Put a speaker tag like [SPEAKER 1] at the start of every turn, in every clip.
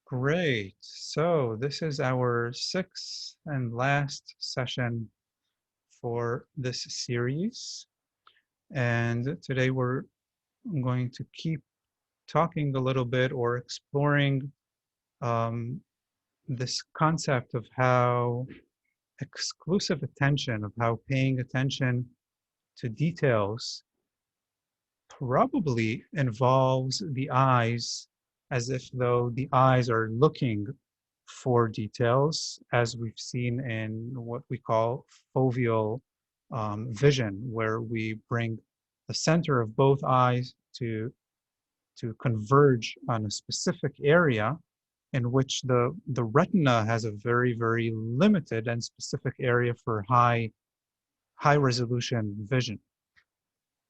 [SPEAKER 1] Great. So this is our sixth and last session for this series. And today we're going to keep talking a little bit or exploring um, this concept of how exclusive attention, of how paying attention to details probably involves the eyes as if though the eyes are looking for details, as we've seen in what we call foveal vision, where we bring the center of both eyes to converge on a specific area in which the retina has a very, very limited and specific area for high resolution vision.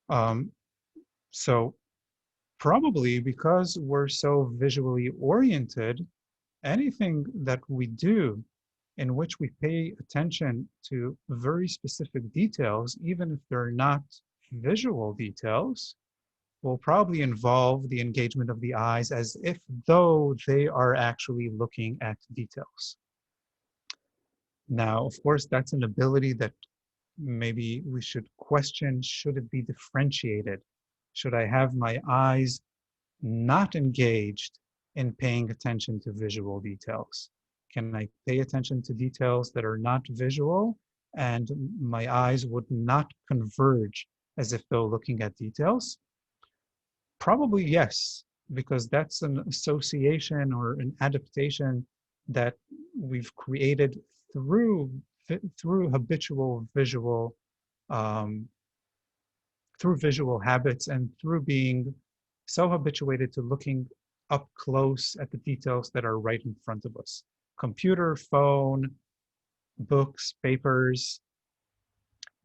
[SPEAKER 1] Um, so probably because we're so visually oriented, anything that we do in which we pay attention to very specific details, even if they're not visual details, will probably involve the engagement of the eyes as if though they are actually looking at details. Now, of course, that's an ability that maybe we should question, should it be differentiated? Should I have my eyes not engaged in paying attention to visual details? Can I pay attention to details that are not visual and my eyes would not converge as if they're looking at details? Probably yes, because that's an association or an adaptation that we've created through through habitual visual um, through visual habits and through being so habituated to looking up close at the details that are right in front of us. Computer, phone, books, papers,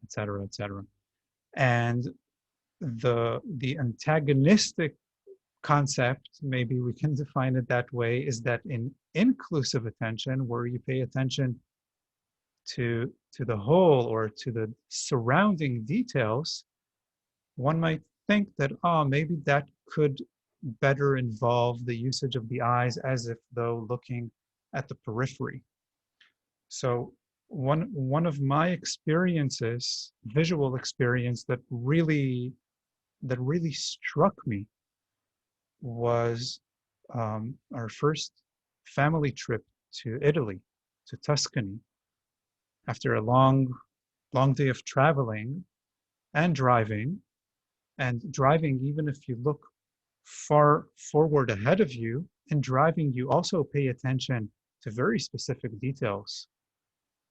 [SPEAKER 1] etc., etc. And the antagonistic concept, maybe we can define it that way, is that in inclusive attention, where you pay attention to the whole or to the surrounding details, one might think that, oh, maybe that could better involve the usage of the eyes as if though looking at the periphery. So one of my experiences, visual experience that really struck me was our first family trip to Italy, to Tuscany. After a long day of traveling and driving, even if you look far forward ahead of you, in driving, you also pay attention to very specific details.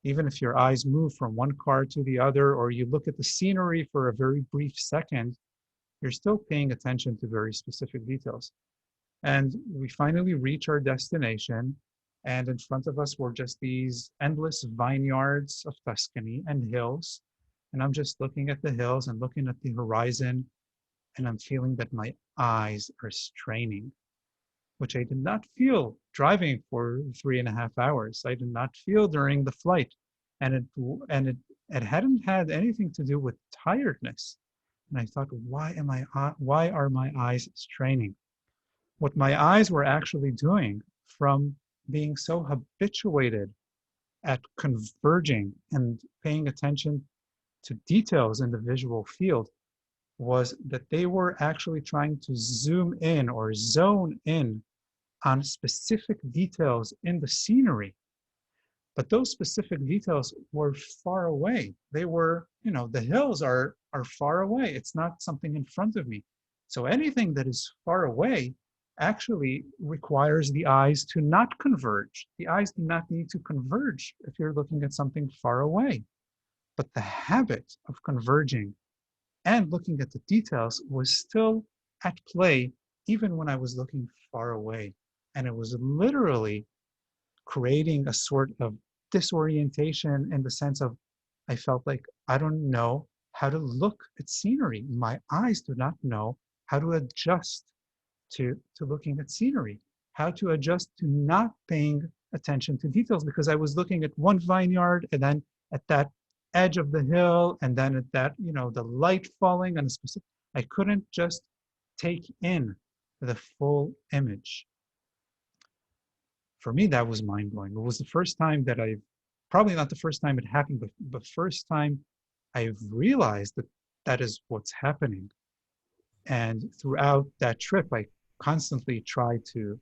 [SPEAKER 1] Even if your eyes move from one car to the other, or you look at the scenery for a very brief second, you're still paying attention to very specific details. And we finally reach our destination, and in front of us were just these endless vineyards of Tuscany and hills. And I'm just looking at the hills and looking at the horizon, and I'm feeling that my eyes are straining, which I did not feel driving for 3.5 hours. I did not feel during the flight. And it hadn't had anything to do with tiredness. And I thought, why are my eyes straining? What my eyes were actually doing from being so habituated at converging and paying attention to details in the visual field was that they were actually trying to zoom in or zone in on specific details in the scenery. But those specific details were far away. They were, the hills are far away. It's not something in front of me. So anything that is far away actually requires the eyes to not converge. The eyes do not need to converge if you're looking at something far away. But the habit of converging and looking at the details was still at play even when I was looking far away. And it was literally creating a sort of disorientation in the sense of I felt like I don't know how to look at scenery. My eyes do not know how to adjust to looking at scenery, how to adjust to not paying attention to details, because I was looking at one vineyard and then at that edge of the hill and then at that, the light falling on a specific, I couldn't just take in the full image. for me, that was mind-blowing. It was the first time that probably not the first time it happened, but first time I've realized that that is what's happening. And throughout that trip, I constantly tried to,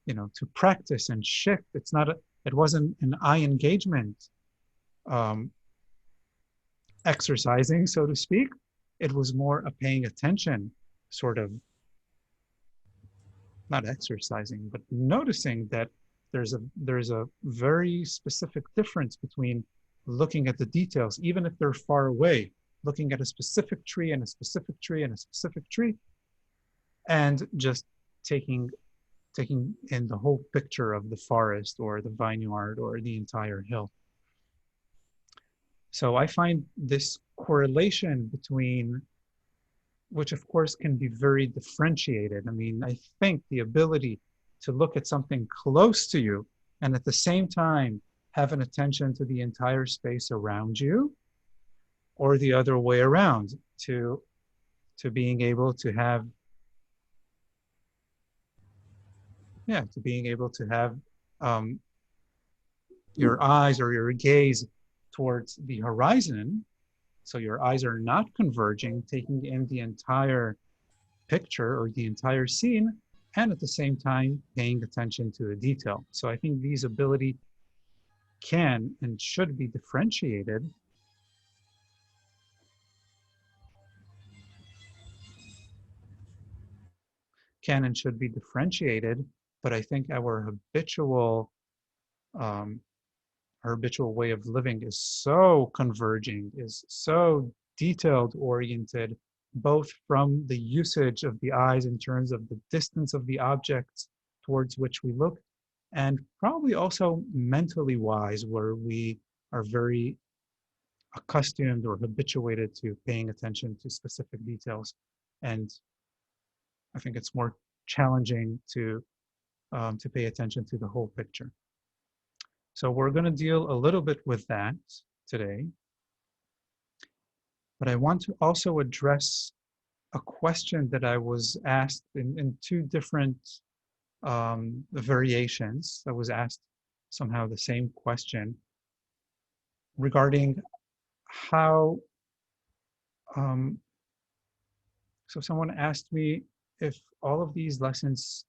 [SPEAKER 1] to practice and shift. It wasn't an eye engagement um, exercising, so to speak. It was more a paying attention sort of, not exercising, but noticing that there's a very specific difference between looking at the details, even if they're far away, looking at a specific tree and a specific tree and a specific tree, and just taking in the whole picture of the forest or the vineyard or the entire hill. So I find this correlation between, which of course can be very differentiated. I mean, I think the ability to look at something close to you and at the same time have an attention to the entire space around you, or the other way around, to being able to have, to being able to have your eyes or your gaze towards the horizon. So your eyes are not converging, taking in the entire picture or the entire scene, and at the same time paying attention to the detail. So I think these ability can and should be differentiated. Can and should be differentiated, but I think our habitual way of living is so converging, is so detailed oriented, both from the usage of the eyes in terms of the distance of the objects towards which we look, and probably also mentally wise, where we are very accustomed or habituated to paying attention to specific details. And I think it's more challenging to pay attention to the whole picture. So we're going to deal a little bit with that today. But I want to also address a question that I was asked in two different variations. I was asked somehow the same question regarding how, so someone asked me if all of these lessons,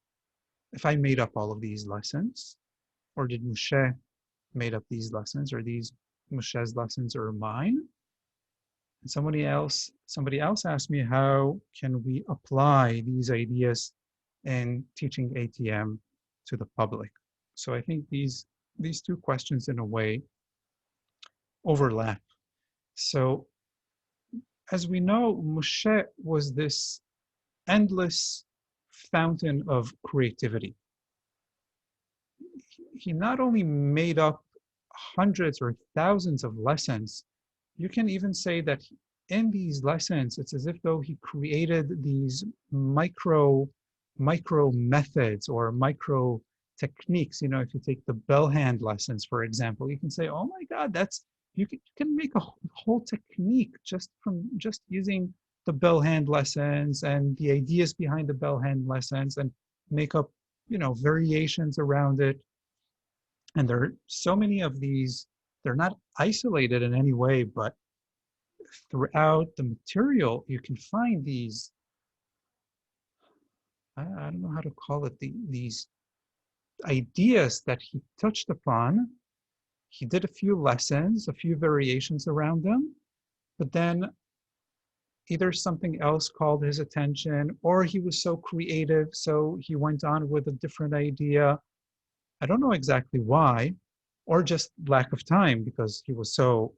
[SPEAKER 1] if I made up all of these lessons, or did Moshe made up these lessons, or these Moshe's lessons are mine? And somebody else asked me, how can we apply these ideas in teaching ATM to the public? So I think these two questions in a way overlap. So as we know, Moshe was this endless fountain of creativity. He not only made up hundreds or thousands of lessons, you can even say that in these lessons, it's as if though he created these micro methods or micro techniques. You know, if you take the bell hand lessons, for example, you can say, oh my God, you can make a whole technique just using the bell hand lessons and the ideas behind the bell hand lessons, and make up, variations around it. And there are so many of these, they're not isolated in any way, but throughout the material, you can find these, I don't know how to call it, these ideas that he touched upon. He did a few lessons, a few variations around them, but then either something else called his attention, or he was so creative, so he went on with a different idea. I don't know exactly why, or just lack of time, because he was so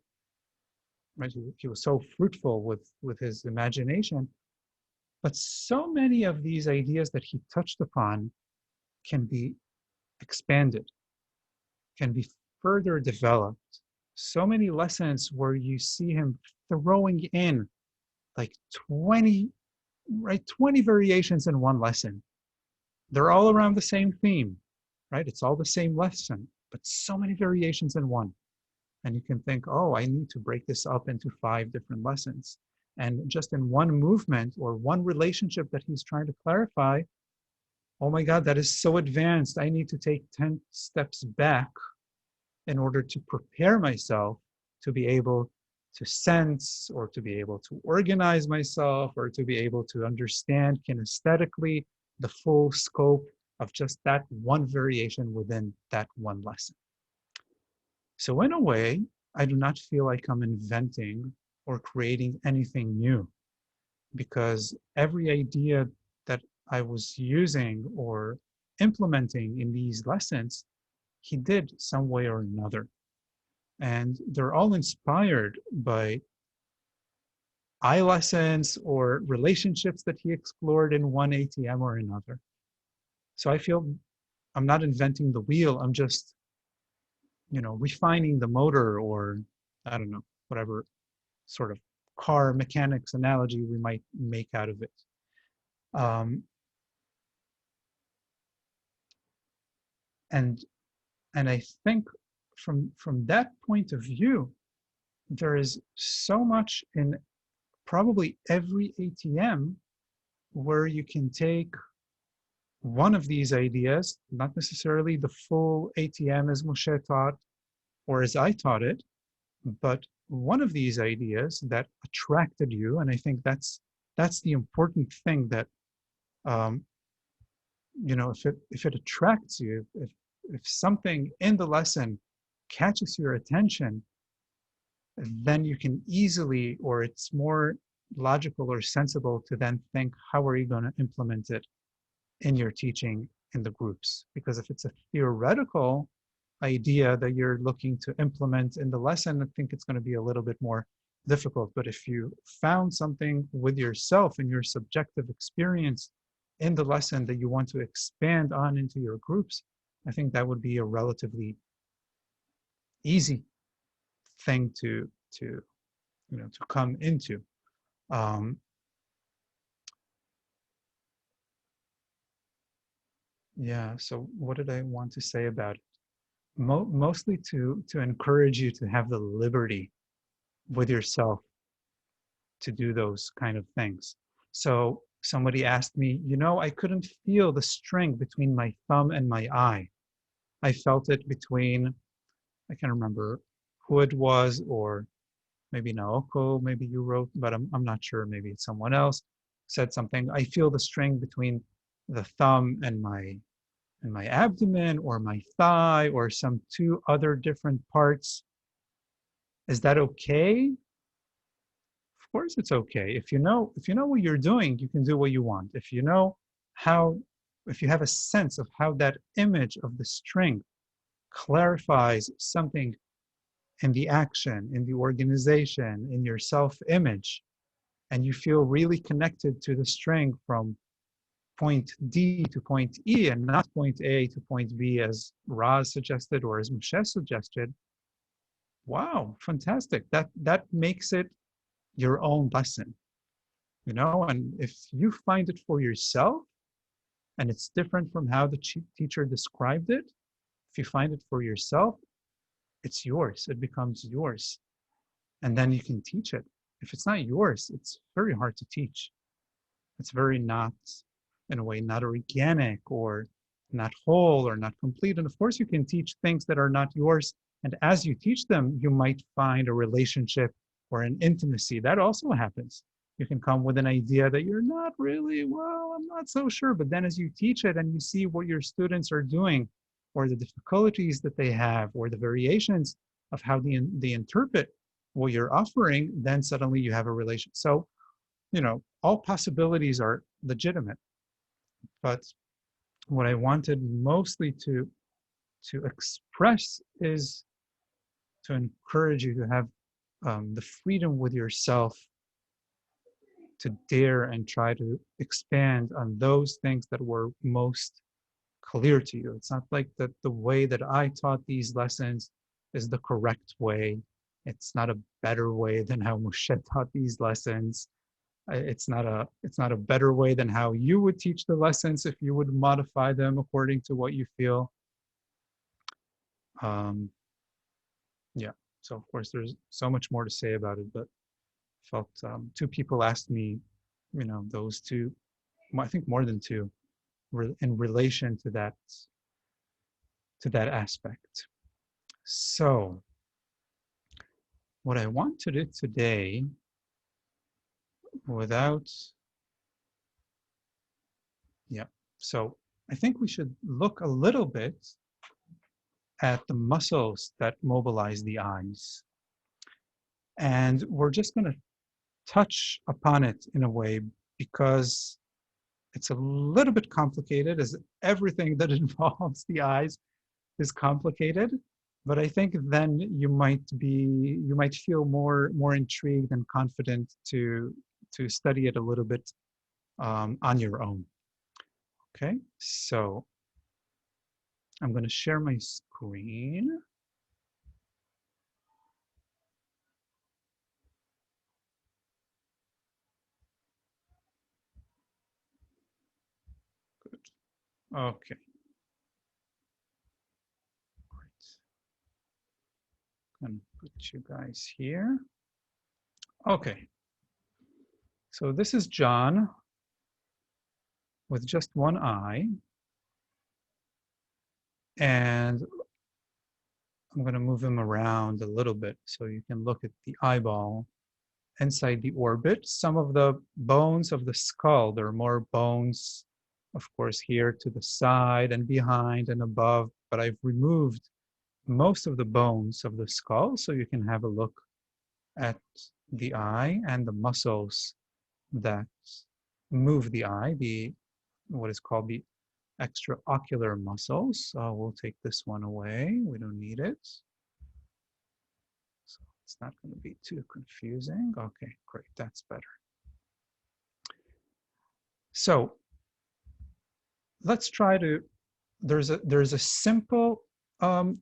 [SPEAKER 1] fruitful with his imagination. But so many of these ideas that he touched upon can be expanded, can be further developed. So many lessons where you see him throwing in like 20 variations in one lesson. They're all around the same theme, right? It's all the same lesson, but so many variations in one. And you can think, oh, I need to break this up into 5 different lessons. And just in one movement or one relationship that he's trying to clarify, oh my God, that is so advanced. I need to take 10 steps back in order to prepare myself to be able to sense or to be able to organize myself or to be able to understand kinesthetically the full scope of just that one variation within that one lesson. So in a way, I do not feel like I'm inventing or creating anything new, because every idea that I was using or implementing in these lessons, he did some way or another. And they're all inspired by eye lessons or relationships that he explored in one ATM or another. So I feel I'm not inventing the wheel. I'm just, refining the motor, or I don't know, whatever sort of car mechanics analogy we might make out of it. Um, and and I think from that point of view, there is so much in probably every ATM where you can take one of these ideas, not necessarily the full ATM as Moshe taught or as I taught it, but one of these ideas that attracted you. And I think that's the important thing, that um, if it attracts you, if something in the lesson catches your attention, then you can easily, or it's more logical or sensible to then think, how are you going to implement it in your teaching in the groups? Because if it's a theoretical idea that you're looking to implement in the lesson, I think it's going to be a little bit more difficult. But if you found something with yourself and your subjective experience in the lesson that you want to expand on into your groups, I think that would be a relatively easy thing to come into. Um, yeah. So what did I want to say about it? Mostly to encourage you to have the liberty with yourself to do those kind of things. So somebody asked me, I couldn't feel the string between my thumb and my eye. I felt it between, I can't remember who it was, or maybe Naoko, maybe you wrote, but I'm not sure. Maybe it's someone else said something. I feel the string between the thumb and my abdomen or my thigh or some two other different parts. Is that okay? Of course it's okay. If you know what you're doing, you can do what you want. If you know how, if you have a sense of how that image of the string clarifies something in the action, in the organization, in your self-image, and you feel really connected to the string from point D to point E and not point A to point B as Raz suggested or as Moshe suggested, wow, fantastic. That makes it your own lesson, and if you find it for yourself and it's different from how the teacher described it, if you find it for yourself, it's yours. It becomes yours. And then you can teach it. If it's not yours, it's very hard to teach. It's very not, in a way, not organic or not whole or not complete. And of course, you can teach things that are not yours. And as you teach them, you might find a relationship or an intimacy. That also happens. You can come with an idea that you're not really, well, I'm not so sure. But then as you teach it and you see what your students are doing, or the difficulties that they have, or the variations of how they interpret what you're offering, then suddenly you have a relation. So, all possibilities are legitimate. But what I wanted mostly to express is to encourage you to have the freedom with yourself to dare and try to expand on those things that were most clear to you. It's not like that the way that I taught these lessons is the correct way. It's not a better way than how Moshe taught these lessons. It's not a better way than how you would teach the lessons if you would modify them according to what you feel. Yeah. So of course there's so much more to say about it, but I felt two people asked me, those two, I think more than two, in relation to that aspect. So what I want to do today, so I think we should look a little bit at the muscles that mobilize the eyes. And we're just going to touch upon it in a way because it's a little bit complicated, as everything that involves the eyes is complicated. But I think then you might feel more intrigued and confident to study it a little bit on your own. Okay, so I'm going to share my screen. Good. Okay. Great. I'm going to put you guys here. Okay. So this is John with just one eye. And I'm going to move him around a little bit so you can look at the eyeball inside the orbit. Some of the bones of the skull, there are more bones, of course, here to the side and behind and above, but I've removed most of the bones of the skull so you can have a look at the eye and the muscles that move the eye, what is called the extraocular muscles. We'll take this one away. We don't need it. So it's not going to be too confusing. Okay, great. That's better. So let's try to, there's a simple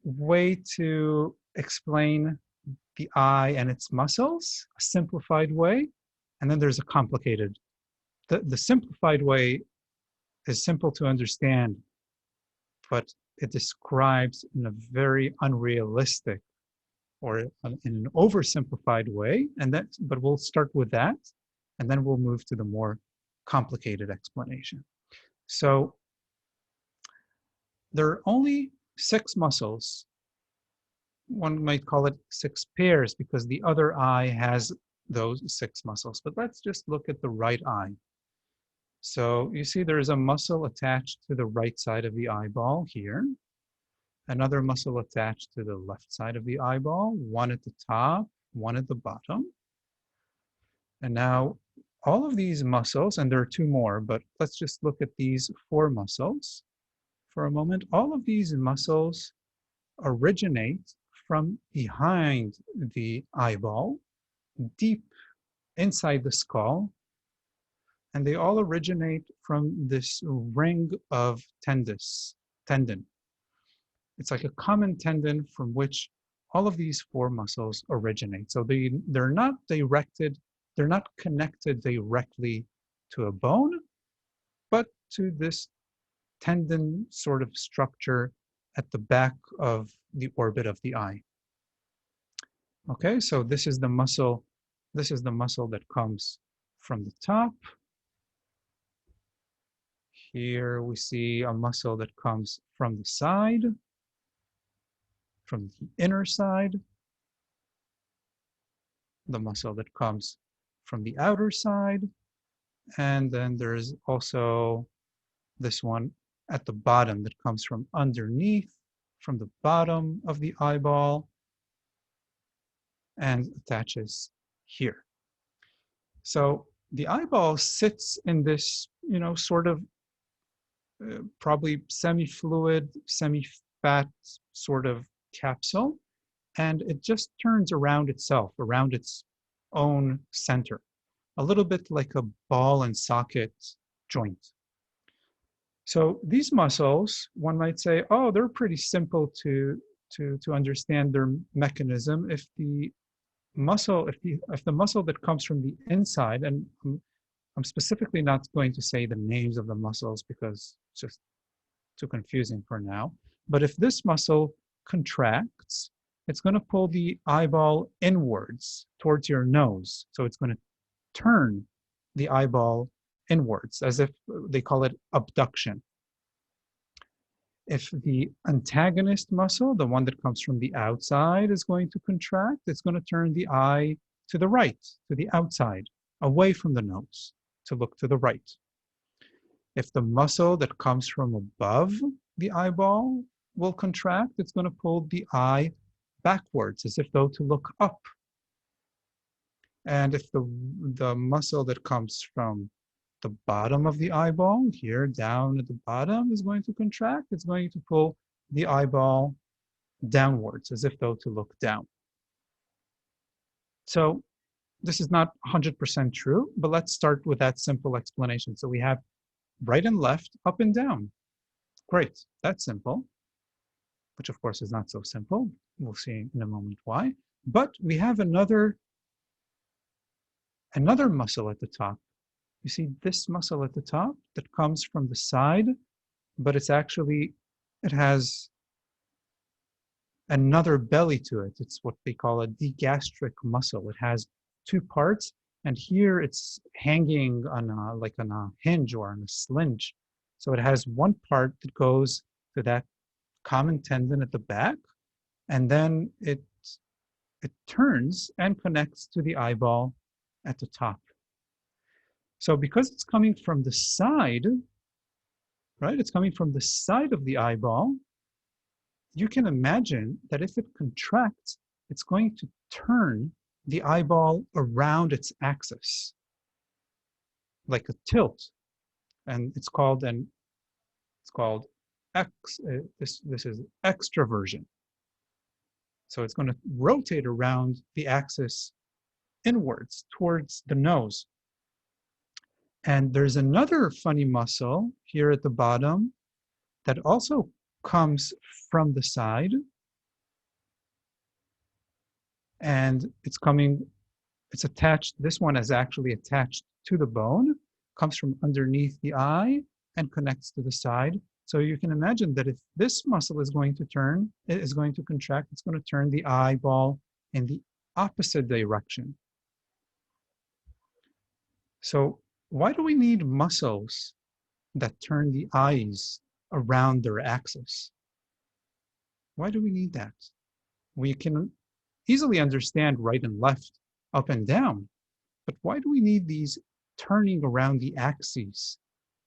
[SPEAKER 1] way to explain the eye and its muscles, a simplified way, and then there's a complicated. The simplified way is simple to understand, but it describes in a very unrealistic or in an oversimplified way. But we'll start with that, and then we'll move to the more complicated explanation. So there are only 6 muscles. One might call it 6 pairs because the other eye has those 6 muscles. But let's just look at the right eye. So you see there's a muscle attached to the right side of the eyeball here. Another muscle attached to the left side of the eyeball, one at the top, one at the bottom. And now all of these muscles, and there are 2 more, but let's just look at these 4 muscles for a moment. All of these muscles originate from behind the eyeball, deep inside the skull, and they all originate from this ring of tendon. It's like a common tendon from which all of these 4 muscles originate. So they're not connected directly to a bone, but to this tendon sort of structure at the back of the orbit of the eye. Okay, so this is the muscle that comes from the top. Here we see a muscle that comes from the side, from the inner side, the muscle that comes from the outer side, and then there's also this one at the bottom that comes from underneath, from the bottom of the eyeball, and attaches here. So the eyeball sits in this, sort of probably semi-fluid, semi-fat sort of capsule, and it just turns around itself, around its own center, a little bit like a ball and socket joint. So these muscles, one might say, oh, they're pretty simple to understand their mechanism. If the muscle that comes from the inside, and I'm specifically not going to say the names of the muscles because it's just too confusing for now. But if this muscle contracts, it's going to pull the eyeball inwards towards your nose. So it's going to turn the eyeball inwards, as if they call it abduction. If the antagonist muscle, the one that comes from the outside, is going to contract, it's going to turn the eye to the right, to the outside, away from the nose, to look to the right. If the muscle that comes from above the eyeball will contract, it's going to pull the eye backwards, as if though to look up. And if the muscle that comes from the bottom of the eyeball, here down at the bottom, is going to contract, it's going to pull the eyeball downwards, as if though to look down. So this is not 100% true, but let's start with that simple explanation. So we have right and left, up and down. Great, that's simple, which of course is not so simple. We'll see in a moment why. But we have another muscle at the top. You see this muscle at the top that comes from the side, but it has another belly to it. It's what they call a digastric muscle. It has two parts, and here it's hanging on like on a hinge or on a slinge. So it has one part that goes to that common tendon at the back, and then it turns and connects to the eyeball at the top. So because it's coming from the side, right? It's coming from the side of the eyeball. You can imagine that if it contracts, it's going to turn the eyeball around its axis, like a tilt, and this is extraversion. So it's going to rotate around the axis inwards towards the nose. And there's another funny muscle here at the bottom that also comes from the side, and it's attached, this one is actually attached to the bone, comes from underneath the eye and connects to the side. So you can imagine that if this muscle is going to contract, it's going to turn the eyeball in the opposite direction. So why do we need muscles that turn the eyes around their axis? Why do we need that? We can easily understand right and left, up and down, but why do we need these turning around the axes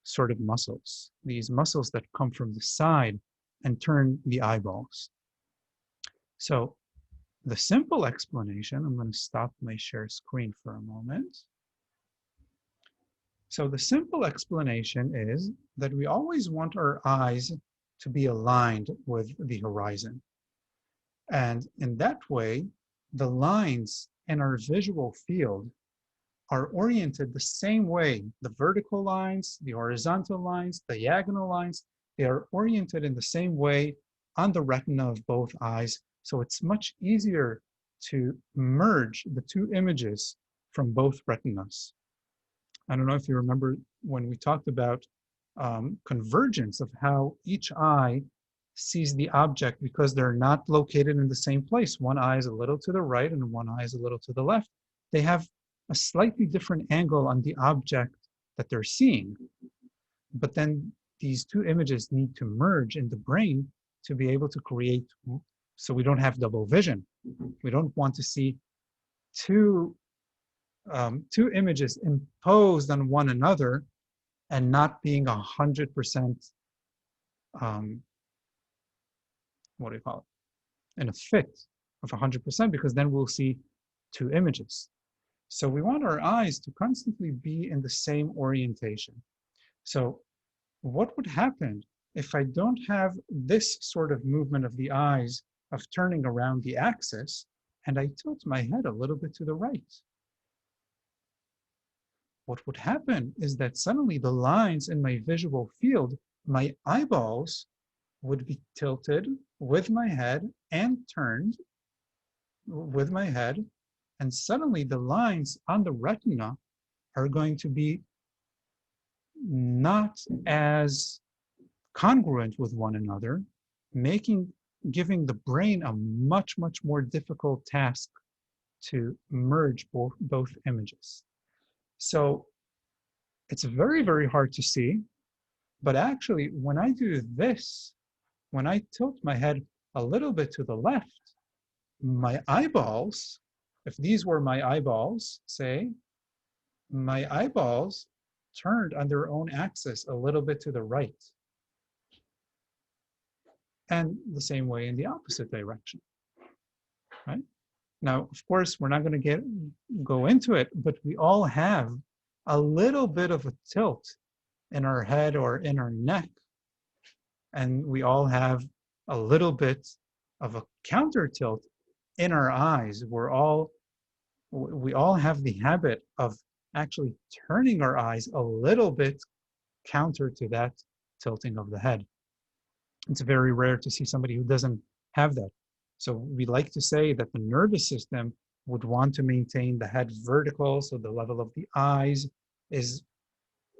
[SPEAKER 1] sort of muscles, these muscles that come from the side and turn the eyeballs? So the simple explanation, I'm going to stop my share screen for a moment. So the simple explanation is that we always want our eyes to be aligned with the horizon. And in that way, the lines in our visual field are oriented the same way. The vertical lines, the horizontal lines, the diagonal lines, they are oriented in the same way on the retina of both eyes. So it's much easier to merge the two images from both retinas. I don't know if you remember when we talked about convergence, of how each eye sees the object because they're not located in the same place. One eye is a little to the right and one eye is a little to the left. They have a slightly different angle on the object that they're seeing. But then these two images need to merge in the brain to be able to create, so we don't have double vision. We don't want to see two images imposed on one another and not being 100%, what do you call it, in a fit of 100%, because then we'll see two images. So we want our eyes to constantly be in the same orientation. So what would happen if I don't have this sort of movement of the eyes of turning around the axis and I tilt my head a little bit to the right? What would happen is that suddenly the lines in my visual field, my eyeballs would be tilted with my head and turned with my head, and suddenly the lines on the retina are going to be not as congruent with one another, giving the brain a much, much more difficult task to merge both images. So it's very, very hard to see, but actually when I do this, when I tilt my head a little bit to the left, my eyeballs, if these were my eyeballs, say, my eyeballs turned on their own axis a little bit to the right. And the same way in the opposite direction, right? Now, of course, we're not going to go into it, but we all have a little bit of a tilt in our head or in our neck. And we all have a little bit of a counter tilt in our eyes. We all have the habit of actually turning our eyes a little bit counter to that tilting of the head. It's very rare to see somebody who doesn't have that. So we like to say that the nervous system would want to maintain the head vertical, so the level of the eyes is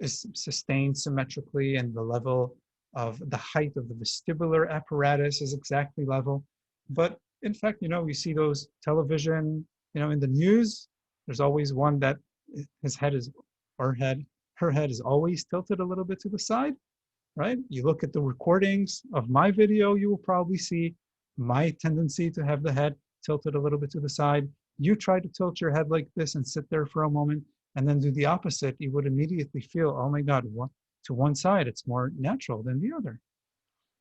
[SPEAKER 1] sustained symmetrically, and the level of the height of the vestibular apparatus is exactly level. But in fact, you see those television, in the news, there's always one that his head is, or her head is always tilted a little bit to the side, right? You look at the recordings of my video, you will probably see my tendency to have the head tilted a little bit to the side. You try to tilt your head like this and sit there for a moment and then do the opposite, you would immediately feel, oh my God, to one side, it's more natural than the other.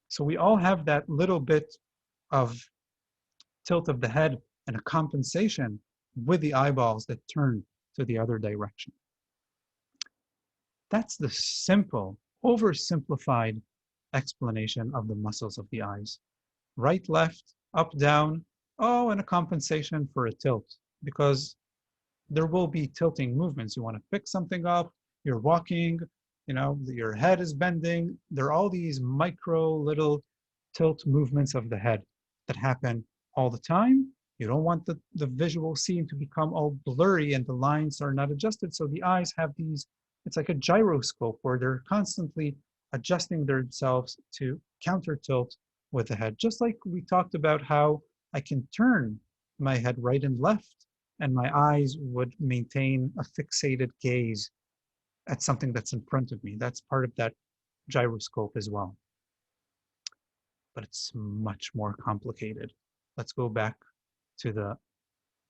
[SPEAKER 1] So we all have that little bit of tilt of the head and a compensation with the eyeballs that turn to the other direction. That's the simple, oversimplified explanation of the muscles of the eyes. Right, left, up, down, and a compensation for a tilt, because there will be tilting movements. You want to pick something up, you're walking, your head is bending. There are all these micro little tilt movements of the head that happen all the time. You don't want the visual scene to become all blurry and the lines are not adjusted. So the eyes have these, it's like a gyroscope where they're constantly adjusting themselves to counter tilt with the head. Just like we talked about how I can turn my head right and left and my eyes would maintain a fixated gaze at something that's in front of me. That's part of that gyroscope as well. But it's much more complicated. Let's go back to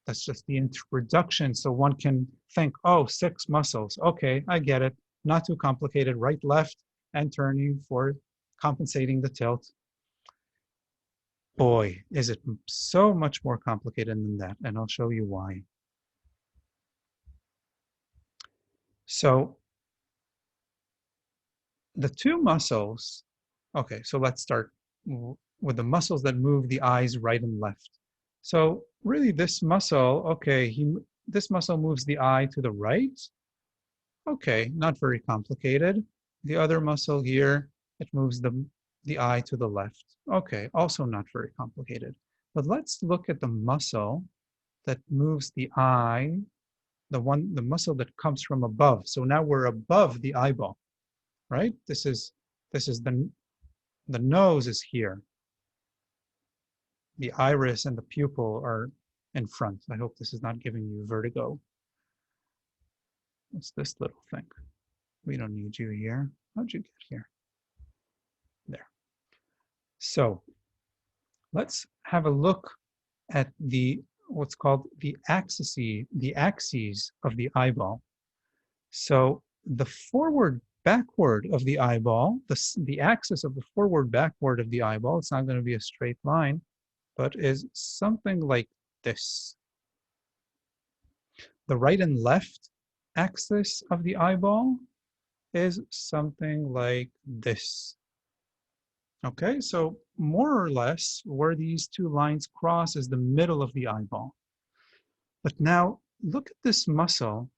[SPEAKER 1] that's just the introduction. So one can think, 6 muscles. Okay, I get it. Not too complicated. Right, left, and turning for compensating the tilt. Boy, is it so much more complicated than that, and I'll show you why. So the 2 muscles, okay, so let's start with the muscles that move the eyes right and left. So really this muscle, okay, this muscle moves the eye to the right. Okay, not very complicated. The other muscle here, it moves the eye to the left. Okay, also not very complicated. But let's look at the muscle that moves the eye, the muscle that comes from above. So now we're above the eyeball, right? This is the nose is here. The iris and the pupil are in front. I hope this is not giving you vertigo. What's this little thing? We don't need you here. How'd you get here? There. So let's have a look at what's called the axes of the eyeball. So the forward backward of the eyeball, the axis of the forward backward of the eyeball, it's not going to be a straight line, but is something like this. The right and left axis of the eyeball is something like this. Okay, so more or less where these 2 lines cross is the middle of the eyeball. But now look at this muscle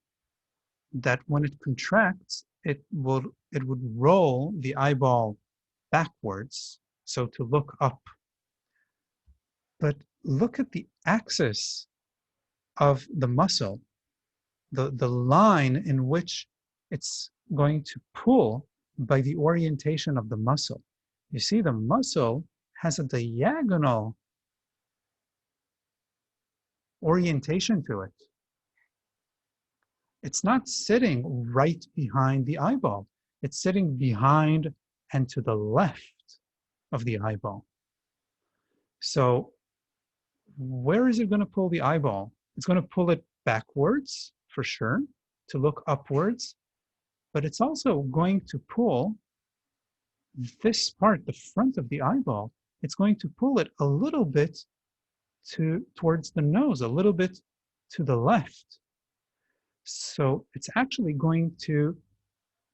[SPEAKER 1] that when it contracts, it would roll the eyeball backwards, so to look up. But look at the axis of the muscle, the line in which it's going to pull by the orientation of the muscle. You see, the muscle has a diagonal orientation to it. It's not sitting right behind the eyeball. It's sitting behind and to the left. of the eyeball. So where is it going to pull the eyeball? It's going to pull it backwards for sure to look upwards, but it's also going to pull this part, the front of the eyeball. It's going to pull it a little bit towards the nose, a little bit to the left. So it's actually going to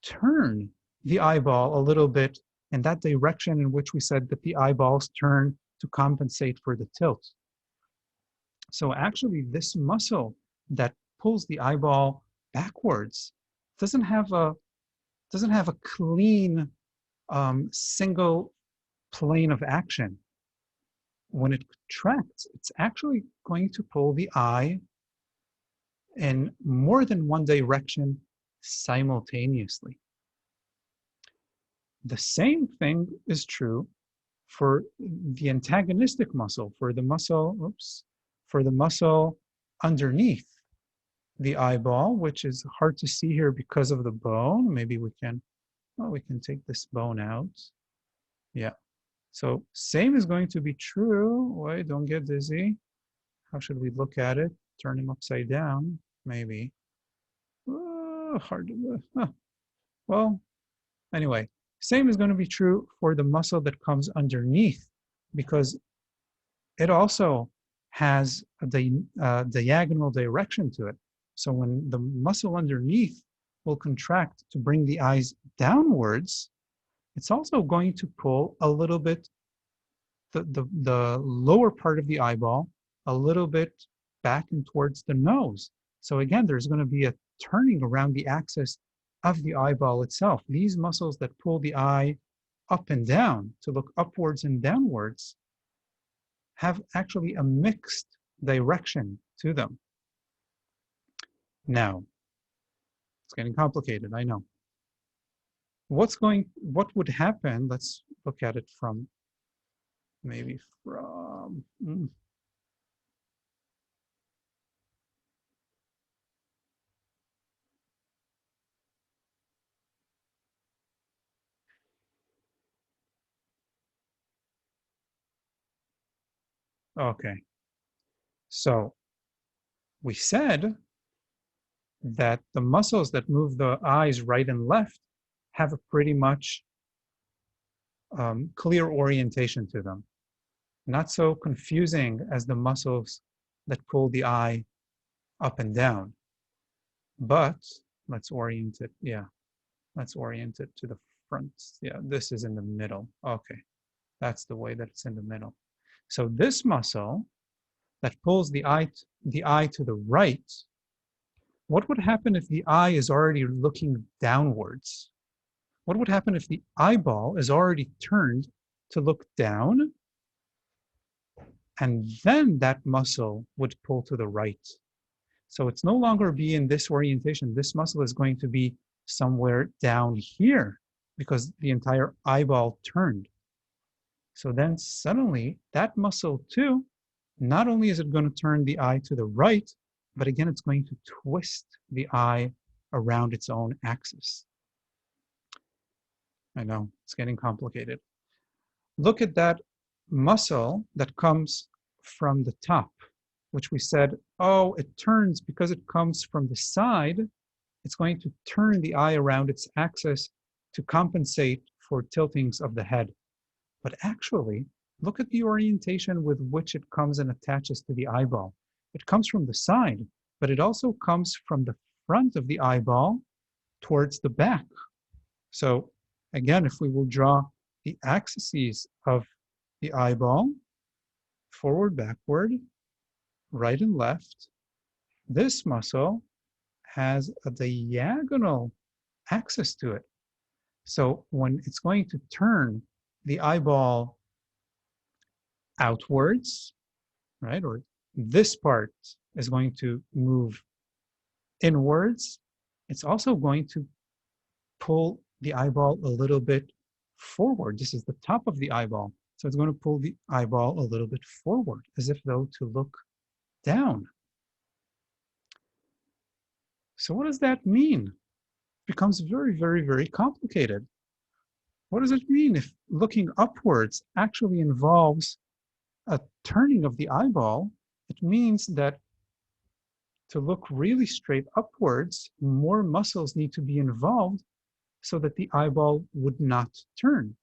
[SPEAKER 1] turn the eyeball a little bit in that direction in which we said that the eyeballs turn to compensate for the tilt. So actually this muscle that pulls the eyeball backwards doesn't have a clean single plane of action. When it contracts, it's actually going to pull the eye in more than one direction simultaneously. The same thing is true for the antagonistic muscle, for the muscle underneath the eyeball, which is hard to see here because of the bone. Maybe we can take this bone out. Yeah. So same is going to be true. Wait, don't get dizzy. How should we look at it? Turn him upside down, maybe. Hard to, well, anyway, same is going to be true for the muscle that comes underneath, because it also has a diagonal direction to it. So when the muscle underneath will contract to bring the eyes downwards, it's also going to pull a little bit the lower part of the eyeball a little bit back and towards the nose. So again, there's going to be a turning around the axis of the eyeball itself. These muscles that pull the eye up and down to look upwards and downwards have actually a mixed direction to them. Now, it's getting complicated, I know. What would happen? Let's look at it from maybe from okay. So we said that the muscles that move the eyes right and left have a pretty much clear orientation to them. Not so confusing as the muscles that pull the eye up and down. But let's orient it, yeah. Let's orient it to the front. Yeah, this is in the middle. Okay, that's the way that it's in the middle. So this muscle that pulls the eye to the right, what would happen if the eye is already looking downwards? What would happen if the eyeball is already turned to look down? And then that muscle would pull to the right. So it's no longer be in this orientation. This muscle is going to be somewhere down here because the entire eyeball turned. So then suddenly that muscle too, not only is it going to turn the eye to the right, but again, it's going to twist the eye around its own axis. I know, it's getting complicated. Look at that muscle that comes from the top, which we said, oh, it turns because it comes from the side. It's going to turn the eye around its axis to compensate for tiltings of the head. But actually, look at the orientation with which it comes and attaches to the eyeball. It comes from the side, but it also comes from the front of the eyeball towards the back. So again, if we will draw the axes of the eyeball, forward, backward, right and left, this muscle has a diagonal axis to it. So when it's going to turn the eyeball outwards, right, or this part is going to move inwards, it's also going to pull the eyeball a little bit forward. This is the top of the eyeball. So it's going to pull the eyeball a little bit forward, as if though to look down. So what does that mean? It becomes very, very, very complicated. What does it mean if looking upwards actually involves a turning of the eyeball? It means that to look really straight upwards, more muscles need to be involved so that the eyeball would not turn.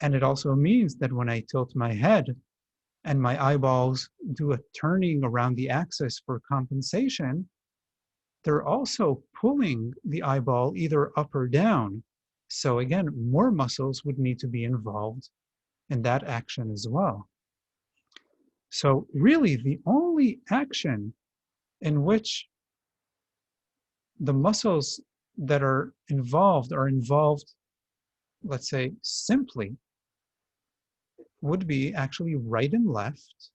[SPEAKER 1] And it also means that when I tilt my head and my eyeballs do a turning around the axis for compensation, they're also pulling the eyeball either up or down. So again, more muscles would need to be involved in that action as well. So really, the only action in which the muscles that are involved, let's say, simply, would be actually right and left,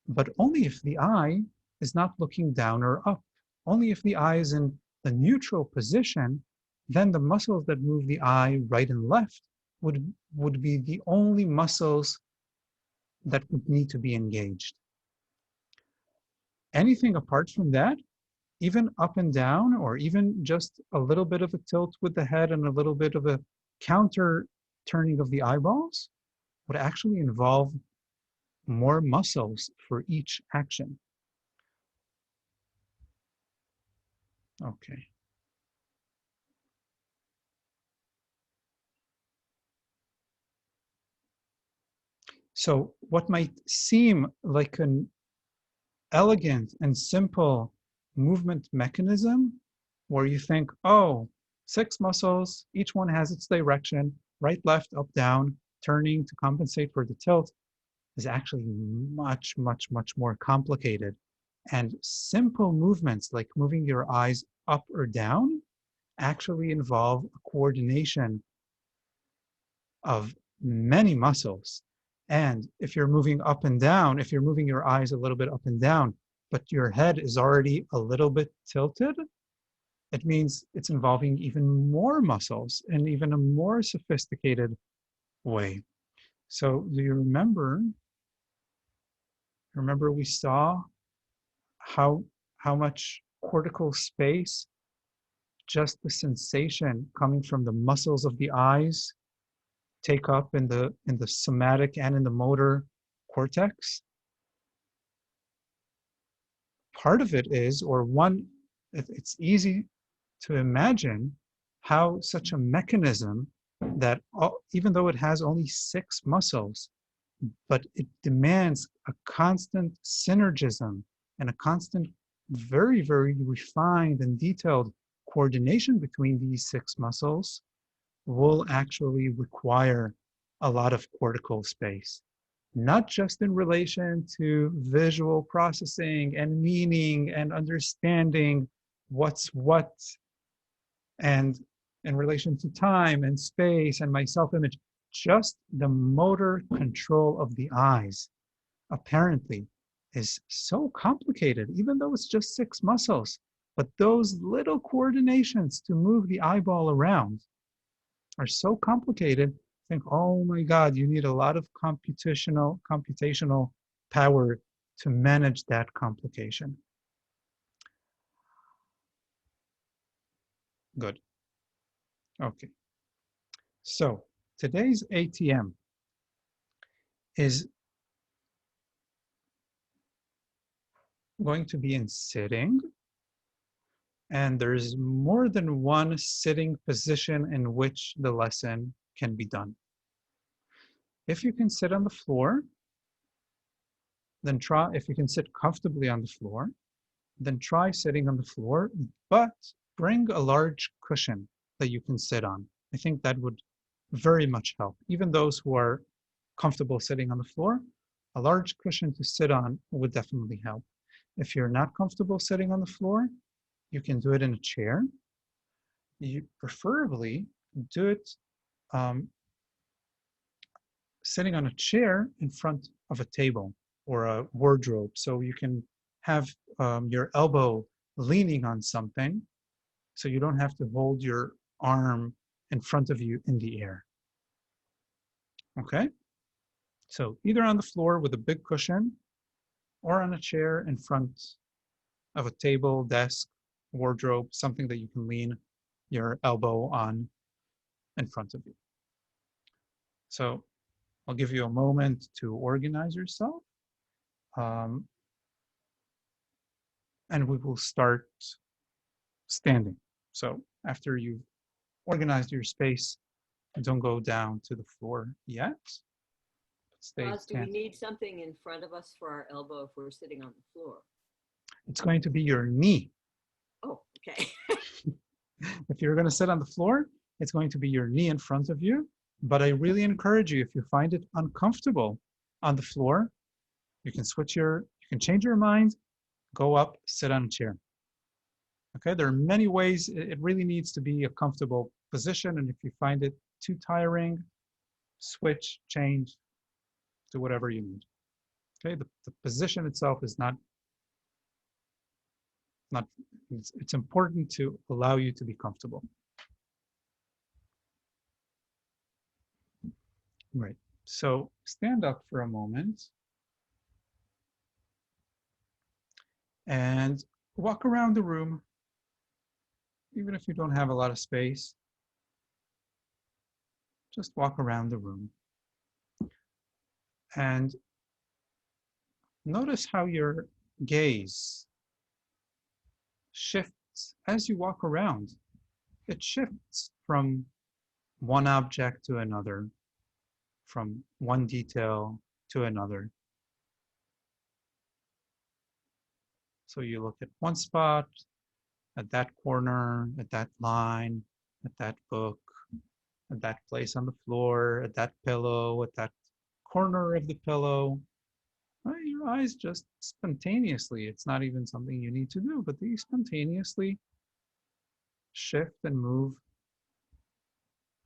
[SPEAKER 1] but only if the eye is not looking down or up. Only if the eye is in the neutral position, then the muscles that move the eye right and left would be the only muscles that would need to be engaged. Anything apart from that, even up and down, or even just a little bit of a tilt with the head and a little bit of a counter turning of the eyeballs, would actually involve more muscles for each action. Okay. So what might seem like an elegant and simple movement mechanism, where you think, oh, 6 muscles, each one has its direction, right, left, up, down, turning to compensate for the tilt, is actually much, much, much more complicated. And simple movements like moving your eyes up or down actually involve a coordination of many muscles. And if you're moving up and down, if you're moving your eyes a little bit up and down, but your head is already a little bit tilted, it means it's involving even more muscles in even a more sophisticated way. So do you remember we saw how much cortical space just the sensation coming from the muscles of the eyes take up in the somatic and in the motor cortex? Part of it is, or one, it's easy to imagine how such a mechanism that even though it has only 6 muscles, but it demands a constant synergism and a constant, very, very refined and detailed coordination between these 6 muscles, will actually require a lot of cortical space, not just in relation to visual processing and meaning and understanding what's what, and in relation to time and space and my self-image, just the motor control of the eyes apparently is so complicated, even though it's just 6 muscles. But those little coordinations to move the eyeball around are so complicated. Think, oh my God, you need a lot of computational power to manage that complication. Good. Okay. So today's ATM is going to be in sitting, and there's more than one sitting position in which the lesson can be done. If you can sit on the floor, then try, if you can sit comfortably on the floor, then try sitting on the floor, but bring a large cushion that you can sit on. I think that would very much help. Even those who are comfortable sitting on the floor, a large cushion to sit on would definitely help. If you're not comfortable sitting on the floor, you can do it in a chair. You preferably do it sitting on a chair in front of a table or a wardrobe, so you can have your elbow leaning on something, so you don't have to hold your arm in front of you in the air. Okay? So either on the floor with a big cushion or on a chair in front of a table, desk, wardrobe, something that you can lean your elbow on in front of you. So I'll give you a moment to organize yourself. Um, and we will start standing. So after you've organized your space, don't go down to the floor yet. Stay
[SPEAKER 2] Roz, do we
[SPEAKER 1] stand.
[SPEAKER 2] need something in front of us for our elbow if we're sitting on the floor?
[SPEAKER 1] It's going to be your knee.
[SPEAKER 2] Oh, okay.
[SPEAKER 1] If you're going to sit on the floor, it's going to be your knee in front of you. But I really encourage you, if you find it uncomfortable on the floor, you can change your mind, go up, sit on a chair. Okay, there are many ways. It really needs to be a comfortable position. And if you find it too tiring, switch, change, do whatever you need. Okay, the position itself is not it's important to allow you to be comfortable. Right. So stand up for a moment and walk around the room, even if you don't have a lot of space. Just walk around the room and notice how your gaze shifts as you walk around. It shifts from one object to another, from one detail to another. So you look at one spot, at that corner, at that line, at that book, at that place on the floor, at that pillow, at that corner of the pillow. Right? Your eyes just spontaneously, it's not even something you need to do, but they spontaneously shift and move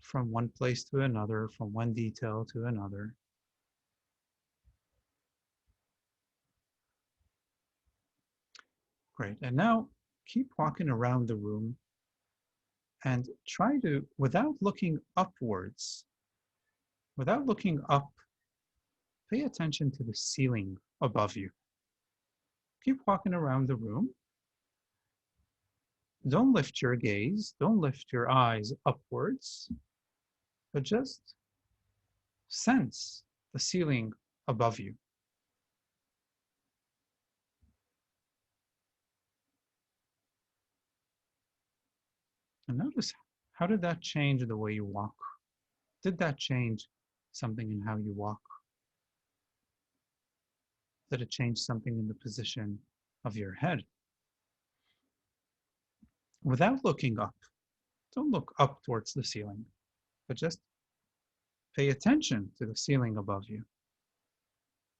[SPEAKER 1] from one place to another, from one detail to another. Great. And now keep walking around the room and try to, without looking upwards, without looking up, pay attention to the ceiling above you. Keep walking around the room. Don't lift your gaze, don't lift your eyes upwards, but just sense the ceiling above you. And notice, how did that change the way you walk? Did that change something in how you walk? Did it change something in the position of your head? Without looking up, don't look up towards the ceiling, but just pay attention to the ceiling above you.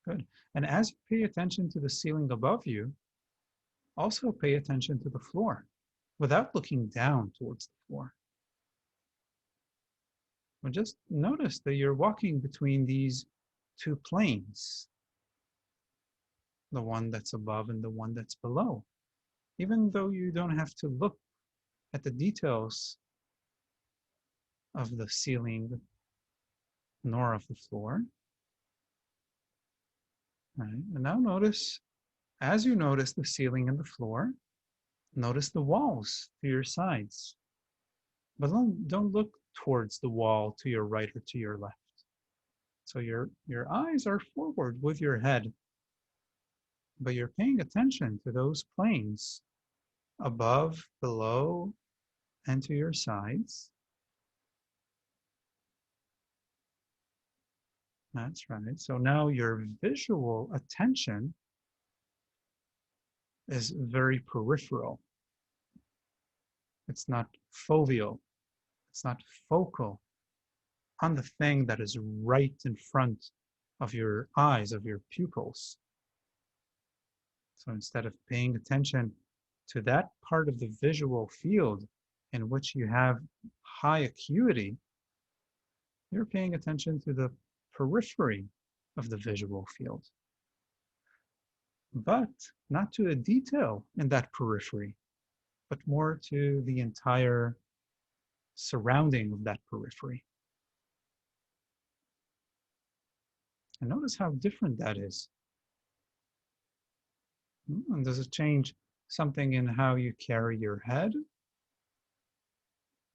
[SPEAKER 1] Good. And as you pay attention to the ceiling above you, also pay attention to the floor without looking down towards the floor. And just notice that you're walking between these two planes, the one that's above and the one that's below. Even though you don't have to look at the details of the ceiling nor of the floor. Right? And now notice, as you notice the ceiling and the floor, notice the walls to your sides. But don't look towards the wall to your right or to your left. So your eyes are forward with your head, but you're paying attention to those planes above, below, and to your sides. That's right. So now your visual attention is very peripheral. It's not foveal. It's not focal on the thing that is right in front of your eyes, of your pupils. So instead of paying attention to that part of the visual field in which you have high acuity, you're paying attention to the periphery of the visual field, but not to a detail in that periphery, but more to the entire surrounding of that periphery. And notice how different that is. And does it change something in how you carry your head?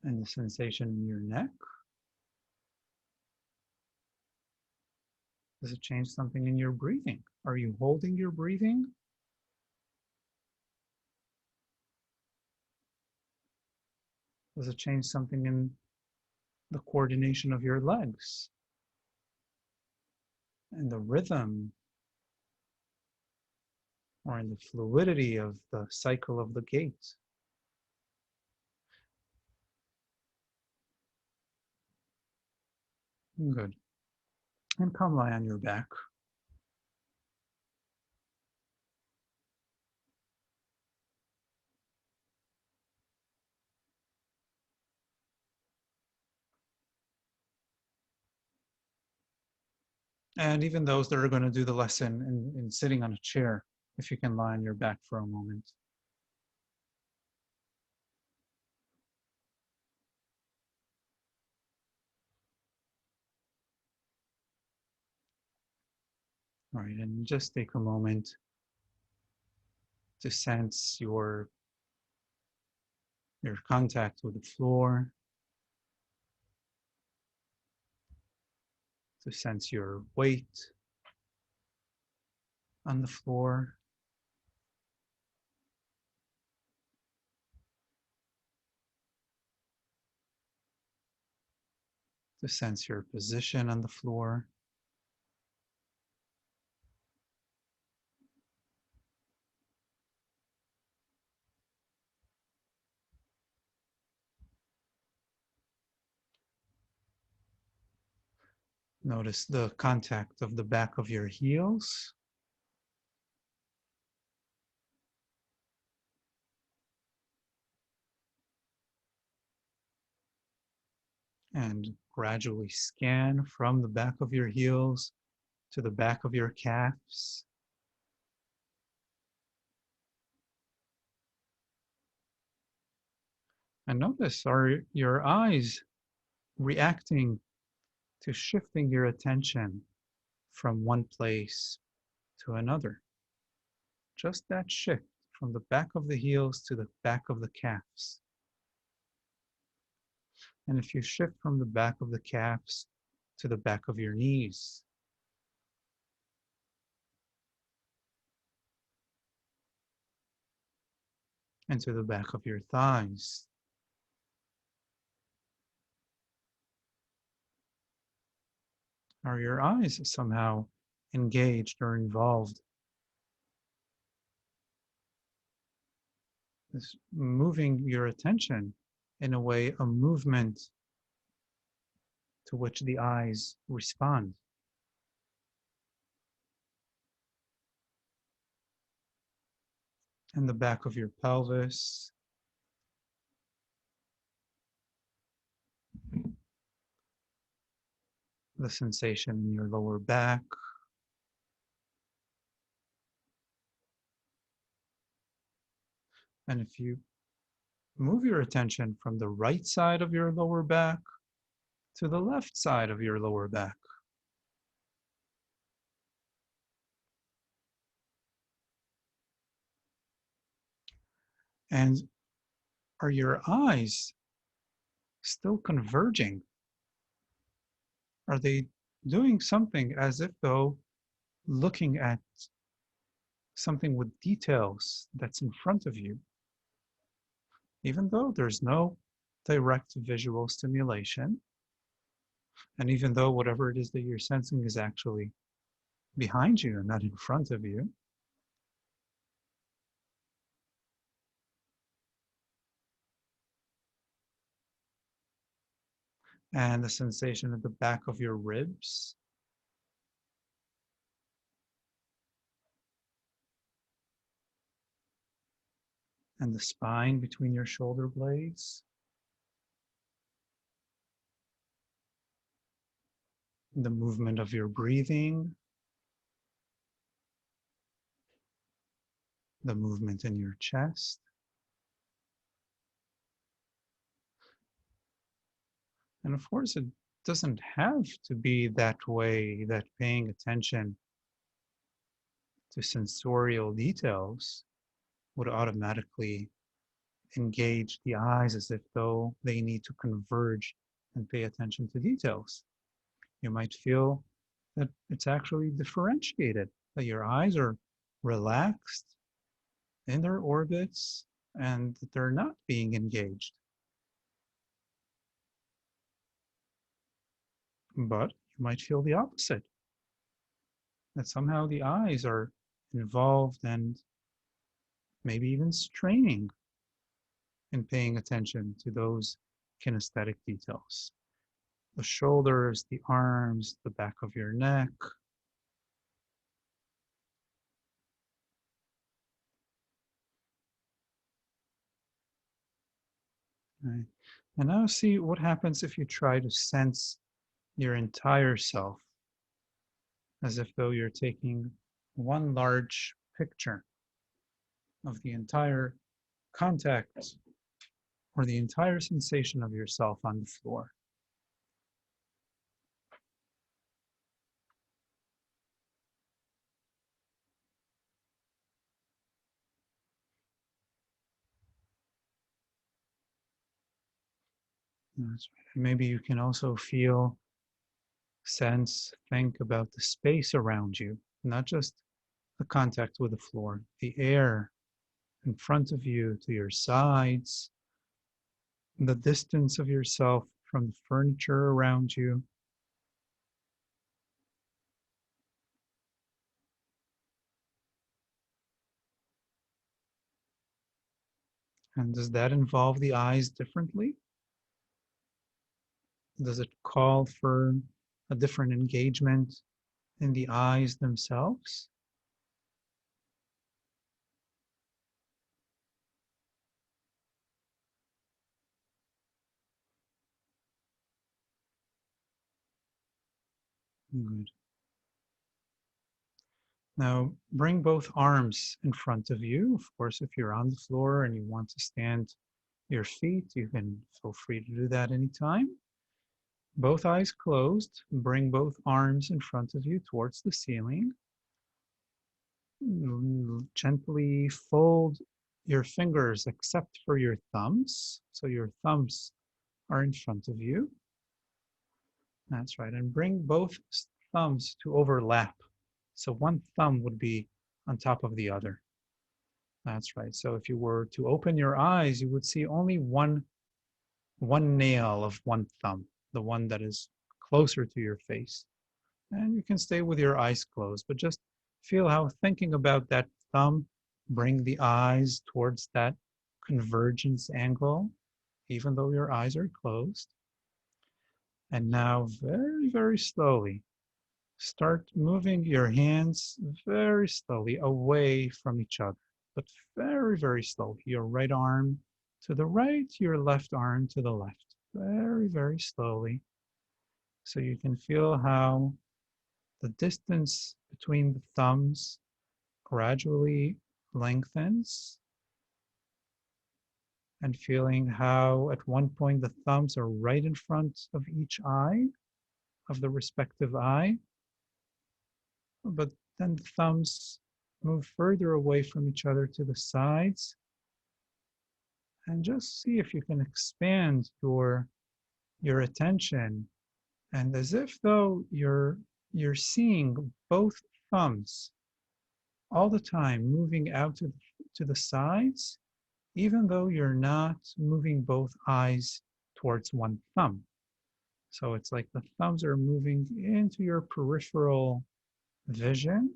[SPEAKER 1] And the sensation in your neck. Does it change something in your breathing? Are you holding your breathing? Does it change something in the coordination of your legs and the rhythm or in the fluidity of the cycle of the gait? Good. And come lie on your back. And even those that are going to do the lesson in sitting on a chair, if you can lie on your back for a moment. All right, and just take a moment to sense your contact with the floor, to sense your weight on the floor, to sense your position on the floor. Notice the contact of the back of your heels. And gradually scan from the back of your heels to the back of your calves. And notice, are your eyes reacting to shifting your attention from one place to another? Just that shift from the back of the heels to the back of the calves. And if you shift from the back of the calves to the back of your knees, and to the back of your thighs, are your eyes somehow engaged or involved? Is moving your attention in a way, a movement to which the eyes respond. And the back of your pelvis, the sensation in your lower back, and if you move your attention from the right side of your lower back to the left side of your lower back, and are your eyes still converging? Are they doing something as if though looking at something with details that's in front of you, even though there's no direct visual stimulation, and even though whatever it is that you're sensing is actually behind you and not in front of you? And the sensation at the back of your ribs, and the spine between your shoulder blades, the movement of your breathing, the movement in your chest. And of course, it doesn't have to be that way, that paying attention to sensorial details would automatically engage the eyes as if though they need to converge and pay attention to details. You might feel that it's actually differentiated, that your eyes are relaxed in their orbits and that they're not being engaged. But you might feel the opposite, that somehow the eyes are involved and maybe even straining in paying attention to those kinesthetic details. The shoulders, the arms, the back of your neck. Right. And now see what happens if you try to sense your entire self, as if though you're taking one large picture of the entire contact or the entire sensation of yourself on the floor. Maybe you can also feel, sense, think about the space around you, not just the contact with the floor, the air in front of you, to your sides, the distance of yourself from the furniture around you. And does that involve the eyes differently? Does it call for a different engagement in the eyes themselves? Good. Now bring both arms in front of you. Of course, if you're on the floor and you want to stand your feet, you can feel free to do that anytime. Both eyes closed. Bring both arms in front of you towards the ceiling. Gently fold your fingers except for your thumbs. So your thumbs are in front of you. That's right. And bring both thumbs to overlap. So one thumb would be on top of the other. That's right. So if you were to open your eyes, you would see only one nail of one thumb, the one that is closer to your face. And you can stay with your eyes closed, but just feel how thinking about that thumb, bring the eyes towards that convergence angle, even though your eyes are closed. And now very, very slowly, start moving your hands very slowly away from each other, but very, very slowly. Your right arm to the right, your left arm to the left. Very, very slowly. So you can feel how the distance between the thumbs gradually lengthens, and feeling how at one point the thumbs are right in front of each eye, of the respective eye, but then the thumbs move further away from each other to the sides, and just see if you can expand your attention, and as if though you're seeing both thumbs all the time moving out to the sides, even though you're not moving both eyes towards one thumb. So it's like the thumbs are moving into your peripheral vision,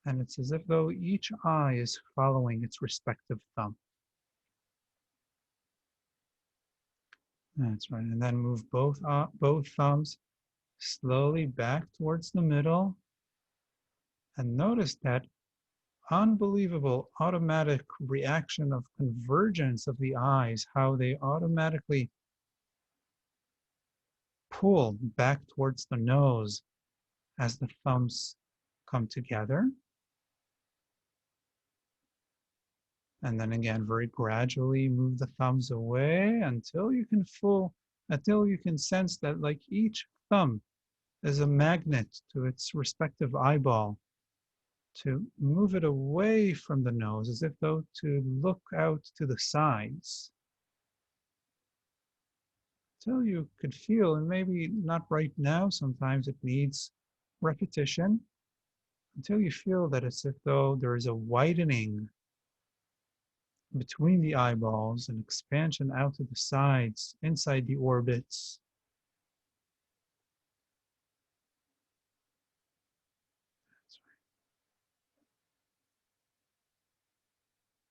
[SPEAKER 1] and it's as if though each eye is following its respective thumb. That's right. And then move both thumbs slowly back towards the middle, and notice that unbelievable automatic reaction of convergence of the eyes, how they automatically pull back towards the nose as the thumbs come together. And then again, very gradually move the thumbs away until you can sense that like each thumb is a magnet to its respective eyeball. to move it away from the nose, as if though to look out to the sides. Until you could feel, and maybe not right now, sometimes it needs repetition, until you feel that it's as though there is a widening between the eyeballs and expansion out to the sides, inside the orbits.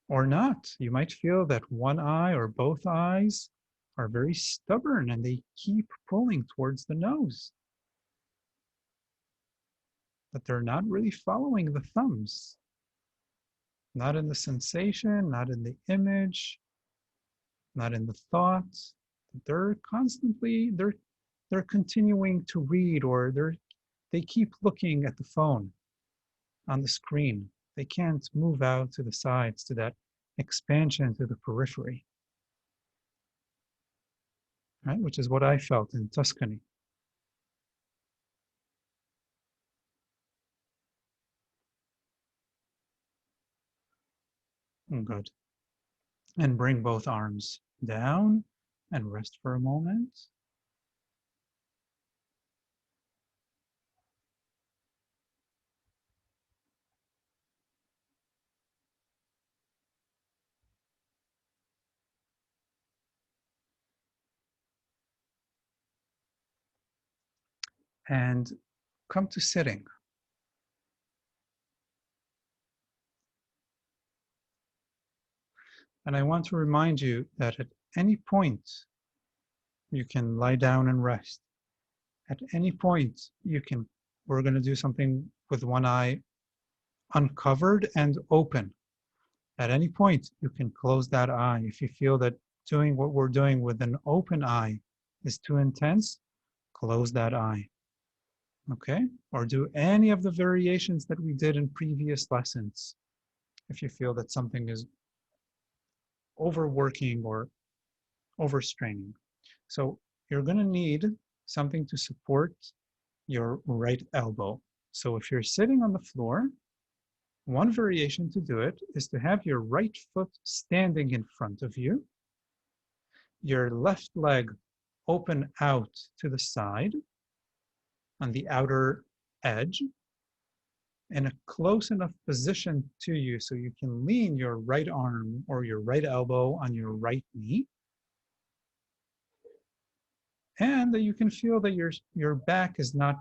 [SPEAKER 1] Or not. You might feel that one eye or both eyes are very stubborn and they keep pulling towards the nose. But they're not really following the thumbs. Not in the sensation, not in the image, not in the thoughts. They're constantly, they're continuing to read, or they keep looking at the phone on the screen. They can't move out to the sides, to that expansion to the periphery, right? Which is what I felt in Tuscany. Good. And bring both arms down and rest for a moment. And come to sitting. And I want to remind you that at any point, you can lie down and rest. At any point, we're going to do something with one eye uncovered and open. At any point, you can close that eye. If you feel that doing what we're doing with an open eye is too intense, close that eye. Okay? Or do any of the variations that we did in previous lessons. If you feel that something is overworking or overstraining. So you're going to need something to support your right elbow. So if you're sitting on the floor, one variation to do it is to have your right foot standing in front of you, your left leg open out to the side on the outer edge, in a close enough position to you so you can lean your right arm or your right elbow on your right knee, and that you can feel that your back is not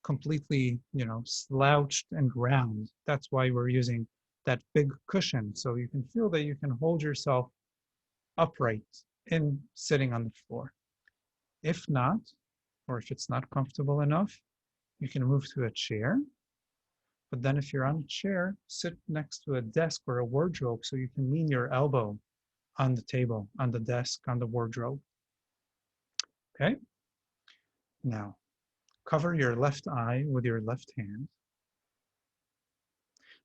[SPEAKER 1] completely, slouched and round. That's why we're using that big cushion, so you can feel that you can hold yourself upright in sitting on the floor. If not, or if it's not comfortable enough, you can move to a chair. But then if you're on a chair, sit next to a desk or a wardrobe so you can lean your elbow on the table, on the desk, on the wardrobe. Okay? Now, cover your left eye with your left hand.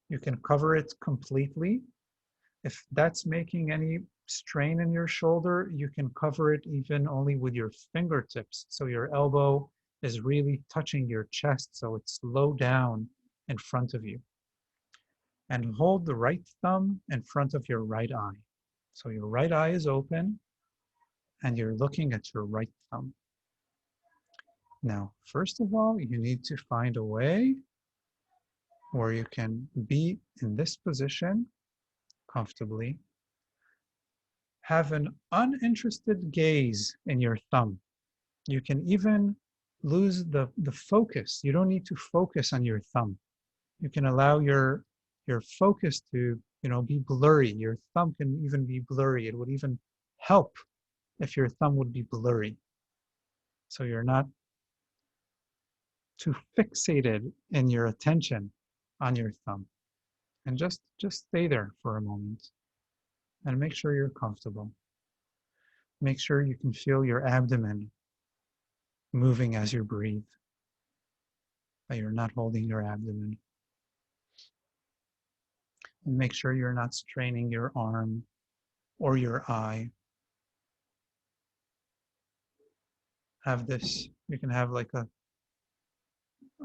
[SPEAKER 1] You can cover it completely. If that's making any strain in your shoulder, you can cover it even only with your fingertips. So your elbow is really touching your chest, so it's low down in front of you. And hold the right thumb in front of your right eye. So your right eye is open and you're looking at your right thumb. Now, first of all, you need to find a way where you can be in this position comfortably. Have an uninterested gaze in your thumb. You can even lose the focus. You don't need to focus on your thumb. You can allow your focus to be blurry. Your thumb can even be blurry. It would even help if your thumb would be blurry. So you're not too fixated in your attention on your thumb. And just stay there for a moment and make sure you're comfortable. Make sure you can feel your abdomen moving as you breathe, that you're not holding your abdomen. And make sure you're not straining your arm or your eye. Have this, you can have like a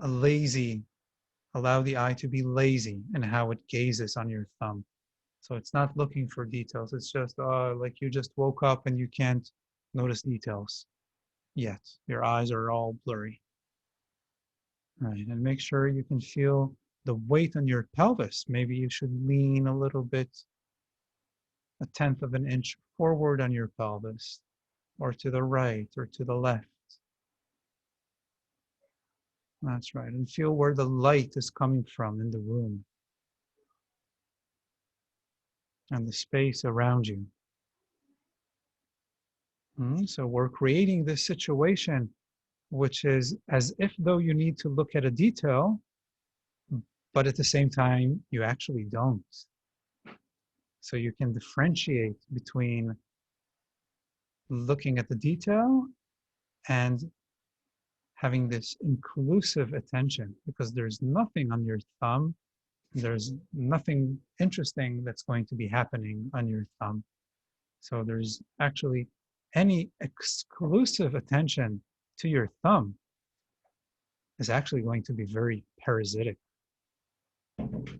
[SPEAKER 1] lazy Allow the eye to be lazy in how it gazes on your thumb. So it's not looking for details. It's just like you just woke up and you can't notice details yet. Your eyes are all blurry. Right, and make sure you can feel the weight on your pelvis. Maybe you should lean a little bit, a tenth of an inch forward on your pelvis, or to the right or to the left. That's right, and feel where the light is coming from in the room and the space around you. So we're creating this situation, which is as if though you need to look at a detail, but at the same time, you actually don't. So you can differentiate between looking at the detail and having this inclusive attention, because there's nothing on your thumb, there's nothing interesting that's going to be happening on your thumb. So there's actually any exclusive attention to your thumb is actually going to be very parasitic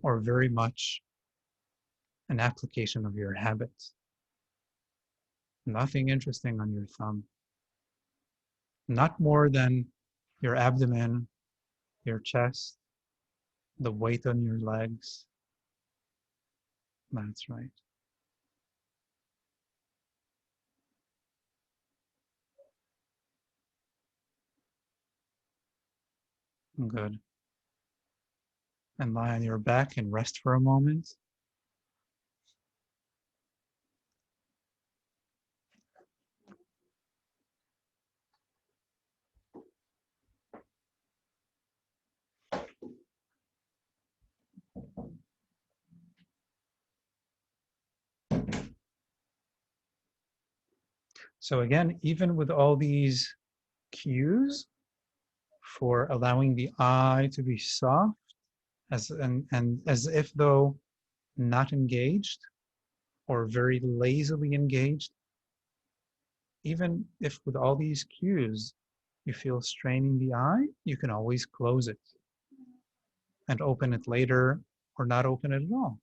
[SPEAKER 1] or very much an application of your habits. Nothing interesting on your thumb. Not more than your abdomen, your chest, the weight on your legs. That's right. Good. And lie on your back and rest for a moment. So again, even with all these cues for allowing the eye to be soft and as if though not engaged or very lazily engaged, even if with all these cues you feel straining the eye, you can always close it and open it later or not open it at all.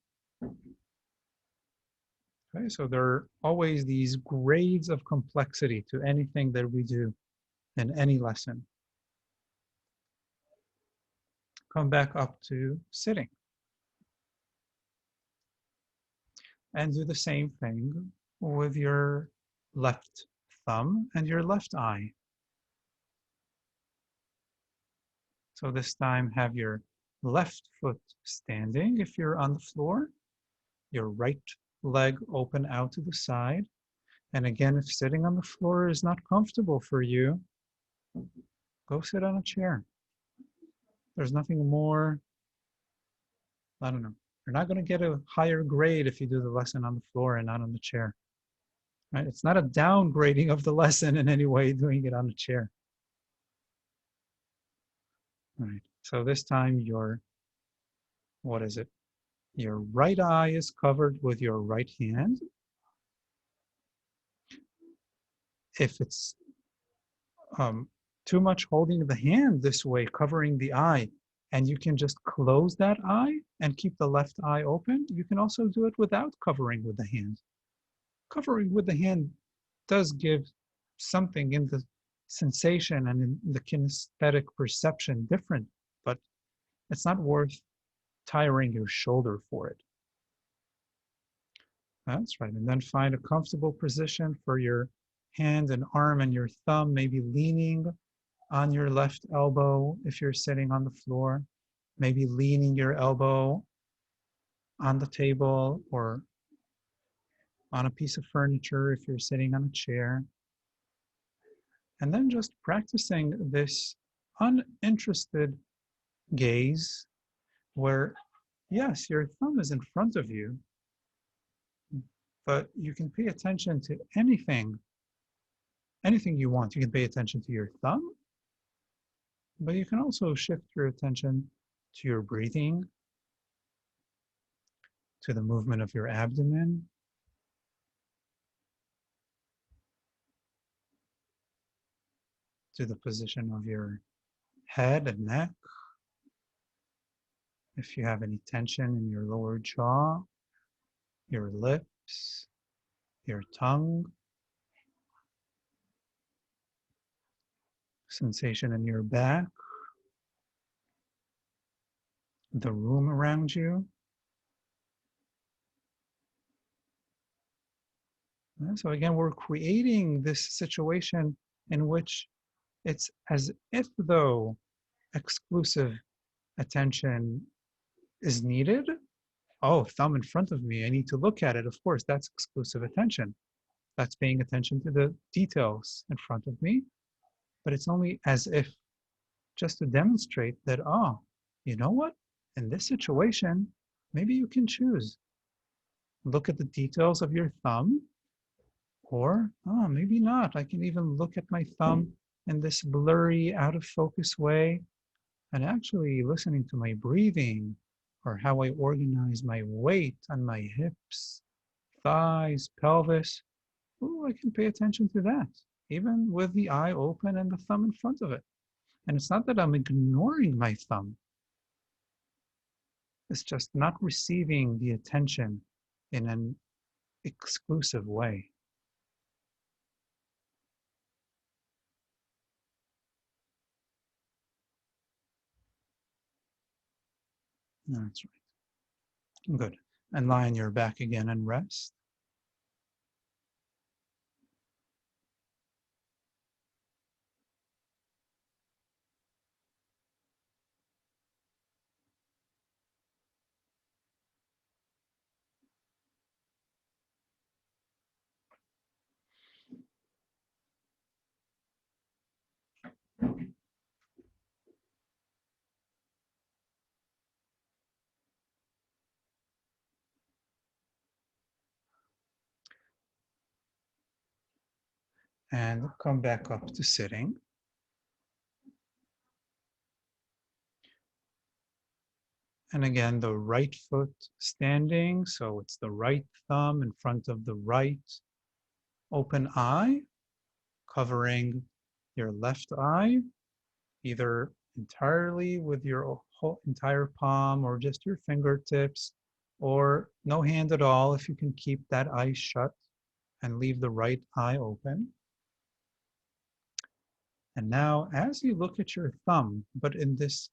[SPEAKER 1] Okay, so there are always these grades of complexity to anything that we do in any lesson. Come back up to sitting. And do the same thing with your left thumb and your left eye. So this time have your left foot standing if you're on the floor, your right leg open out to the side. And again, if sitting on the floor is not comfortable for you, go sit on a chair. There's nothing more, I don't know. You're not going to get a higher grade if you do the lesson on the floor and not on the chair. Right? It's not a downgrading of the lesson in any way doing it on a chair. Right. So this time your, what is it? Your right eye is covered with your right hand. If it's too much holding the hand this way, covering the eye, and you can just close that eye and keep the left eye open, you can also do it without covering with the hand. Covering with the hand does give something in the sensation and in the kinesthetic perception different, but it's not worth tiring your shoulder for it. That's right. And then find a comfortable position for your hand and arm and your thumb, maybe leaning on your left elbow if you're sitting on the floor, maybe leaning your elbow on the table or on a piece of furniture if you're sitting on a chair. And then just practicing this uninterested gaze where, yes, your thumb is in front of you, but you can pay attention to anything you want. You can pay attention to your thumb, but you can also shift your attention to your breathing, to the movement of your abdomen, to the position of your head and neck, If you have any tension in your lower jaw, your lips, your tongue, sensation in your back, the room around you. So again, we're creating this situation in which it's as if though exclusive attention is needed. Oh, thumb in front of me, I need to look at it. Of course, that's exclusive attention. That's paying attention to the details in front of me. But it's only as if, just to demonstrate that, oh, you know what? In this situation, maybe you can choose. Look at the details of your thumb, or, oh, maybe not. I can even look at my thumb in this blurry, out of focus way, and actually listening to my breathing, or how I organize my weight on my hips, thighs, pelvis. Ooh, I can pay attention to that, even with the eye open and the thumb in front of it. And it's not that I'm ignoring my thumb. It's just not receiving the attention in an exclusive way. That's right. Good. And lie on your back again and rest. And come back up to sitting. And again, the right foot standing. So it's the right thumb in front of the right open eye, covering your left eye, either entirely with your whole entire palm or just your fingertips, or no hand at all if you can keep that eye shut and leave the right eye open. And now, as you look at your thumb, but in this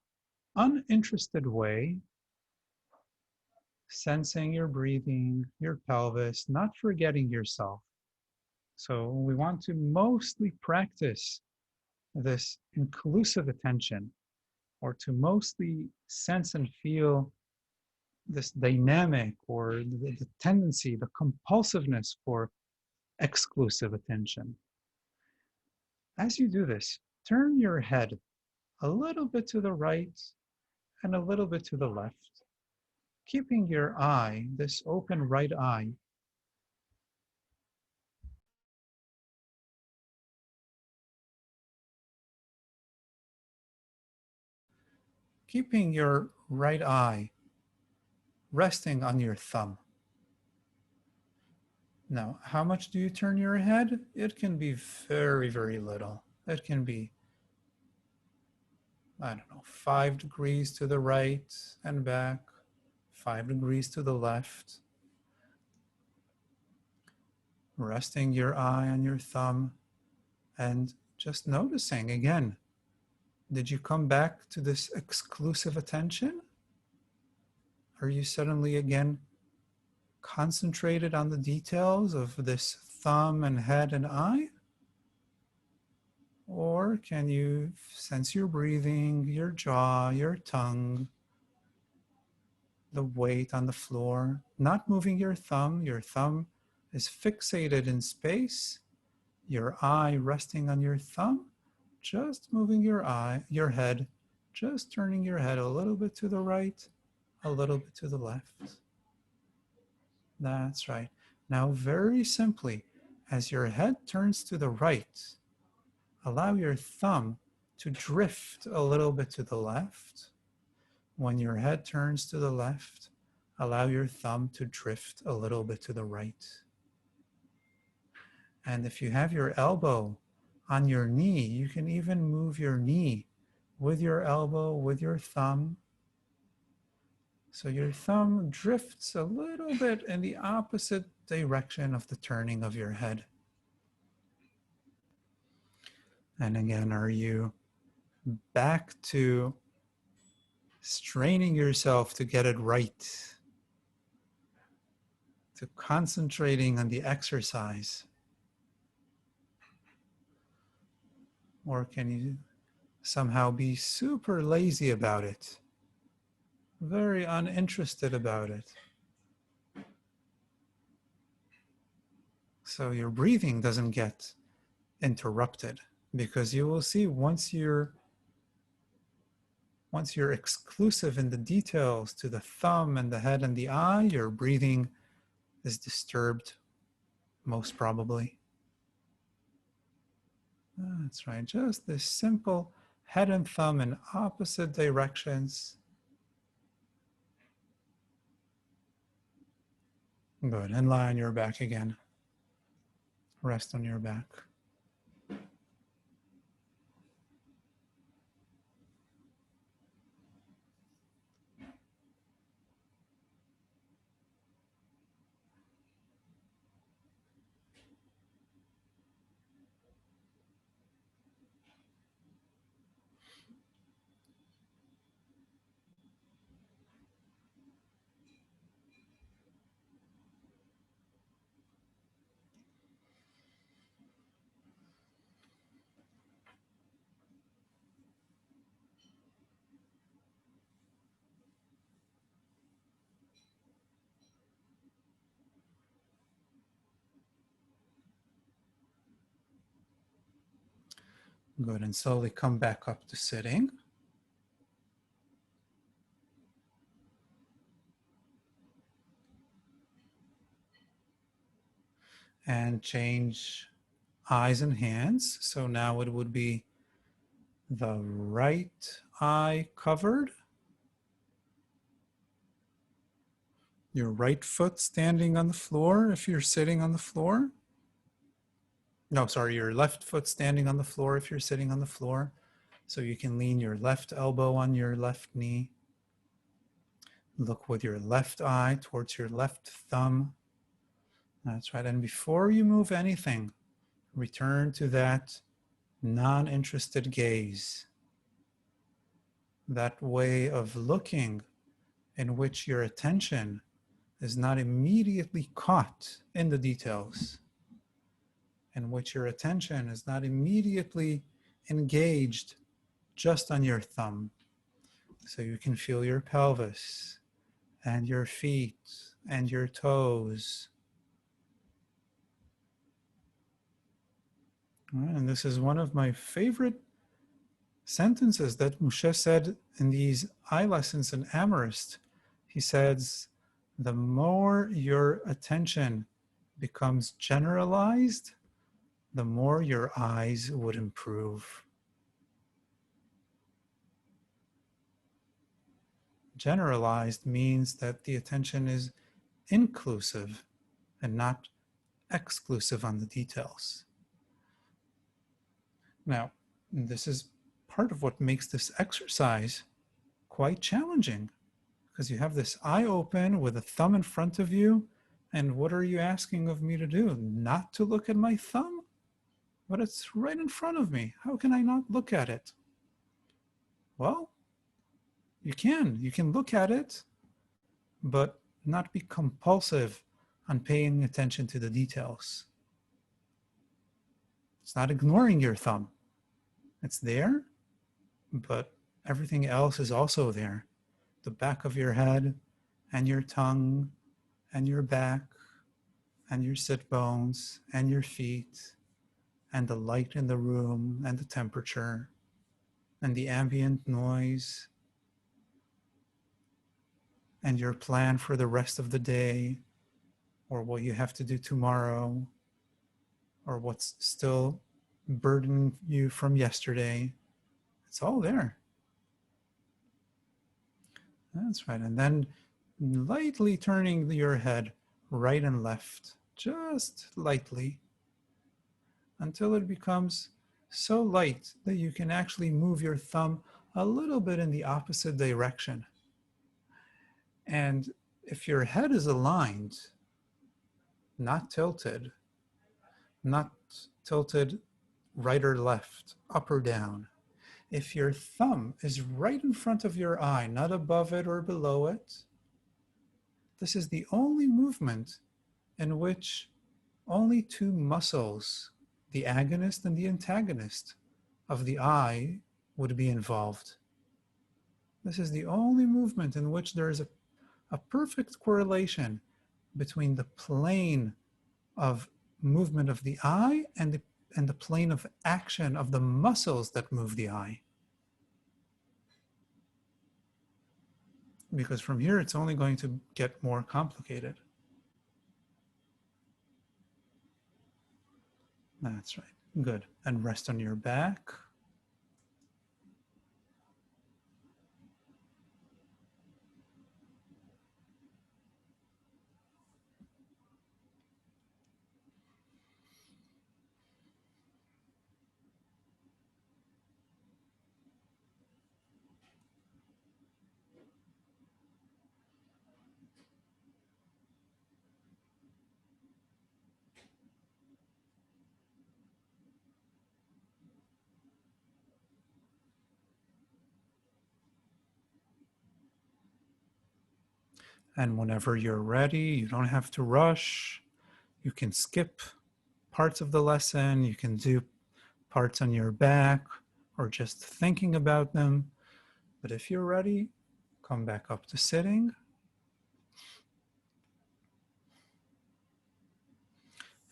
[SPEAKER 1] uninterested way, sensing your breathing, your pelvis, not forgetting yourself. So we want to mostly practice this inclusive attention, or to mostly sense and feel this dynamic, or the tendency, the compulsiveness for exclusive attention. As you do this, turn your head a little bit to the right and a little bit to the left, keeping your eye, this open right eye, keeping your right eye resting on your thumb. Now, how much do you turn your head? It can be very, very little. It can be, I don't know, 5 degrees to the right and back, 5 degrees to the left. Resting your eye on your thumb and just noticing again, did you come back to this exclusive attention? Are you suddenly again concentrated on the details of this thumb and head and eye? Or can you sense your breathing, your jaw, your tongue, the weight on the floor, not moving your thumb? Your thumb is fixated in space, your eye resting on your thumb, just moving your eye, your head, just turning your head a little bit to the right, a little bit to the left. That's right. Now, very simply, as your head turns to the right, allow your thumb to drift a little bit to the left. When your head turns to the left, allow your thumb to drift a little bit to the right. And if you have your elbow on your knee, you can even move your knee with your elbow, with your thumb, So your thumb drifts a little bit in the opposite direction of the turning of your head. And again, are you back to straining yourself to get it right, to concentrating on the exercise? Or can you somehow be super lazy about it, very uninterested about it? So your breathing doesn't get interrupted, because you will see once you're exclusive in the details to the thumb and the head and the eye, your breathing is disturbed, most probably. That's right, just this simple head and thumb in opposite directions. Good, and lie on your back again. Rest on your back. Good, and slowly come back up to sitting. And change eyes and hands. So now it would be the right eye covered, your right foot standing on the floor if you're sitting on the floor. No, sorry, your left foot standing on the floor if you're sitting on the floor. So you can lean your left elbow on your left knee. Look with your left eye towards your left thumb. That's right. And before you move anything, return to that non-interested gaze, that way of looking in which your attention is not immediately caught in the details, in which your attention is not immediately engaged just on your thumb. So you can feel your pelvis and your feet and your toes. And this is one of my favorite sentences that Moshe said in these eye lessons in Amherst. He says, the more your attention becomes generalized, the more your eyes would improve. Generalized means that the attention is inclusive and not exclusive on the details. Now, this is part of what makes this exercise quite challenging, because you have this eye open with a thumb in front of you, and what are you asking of me to do? Not to look at my thumb? But it's right in front of me. How can I not look at it? Well, you can look at it, but not be compulsive on paying attention to the details. It's not ignoring your thumb. It's there, but everything else is also there. The back of your head and your tongue and your back and your sit bones and your feet and the light in the room and the temperature and the ambient noise and your plan for the rest of the day, or what you have to do tomorrow, or what's still burdening you from yesterday. It's all there. That's right. And then lightly turning your head right and left, just lightly, until it becomes so light that you can actually move your thumb a little bit in the opposite direction. And if your head is aligned, not tilted, not tilted right or left, up or down, if your thumb is right in front of your eye, not above it or below it, this is the only movement in which only two muscles, the agonist and the antagonist of the eye, would be involved. This is the only movement in which there is a perfect correlation between the plane of movement of the eye and the plane of action of the muscles that move the eye. Because from here, it's only going to get more complicated. That's right. Good. And rest on your back. And whenever you're ready, you don't have to rush. You can skip parts of the lesson. You can do parts on your back or just thinking about them. But if you're ready, come back up to sitting.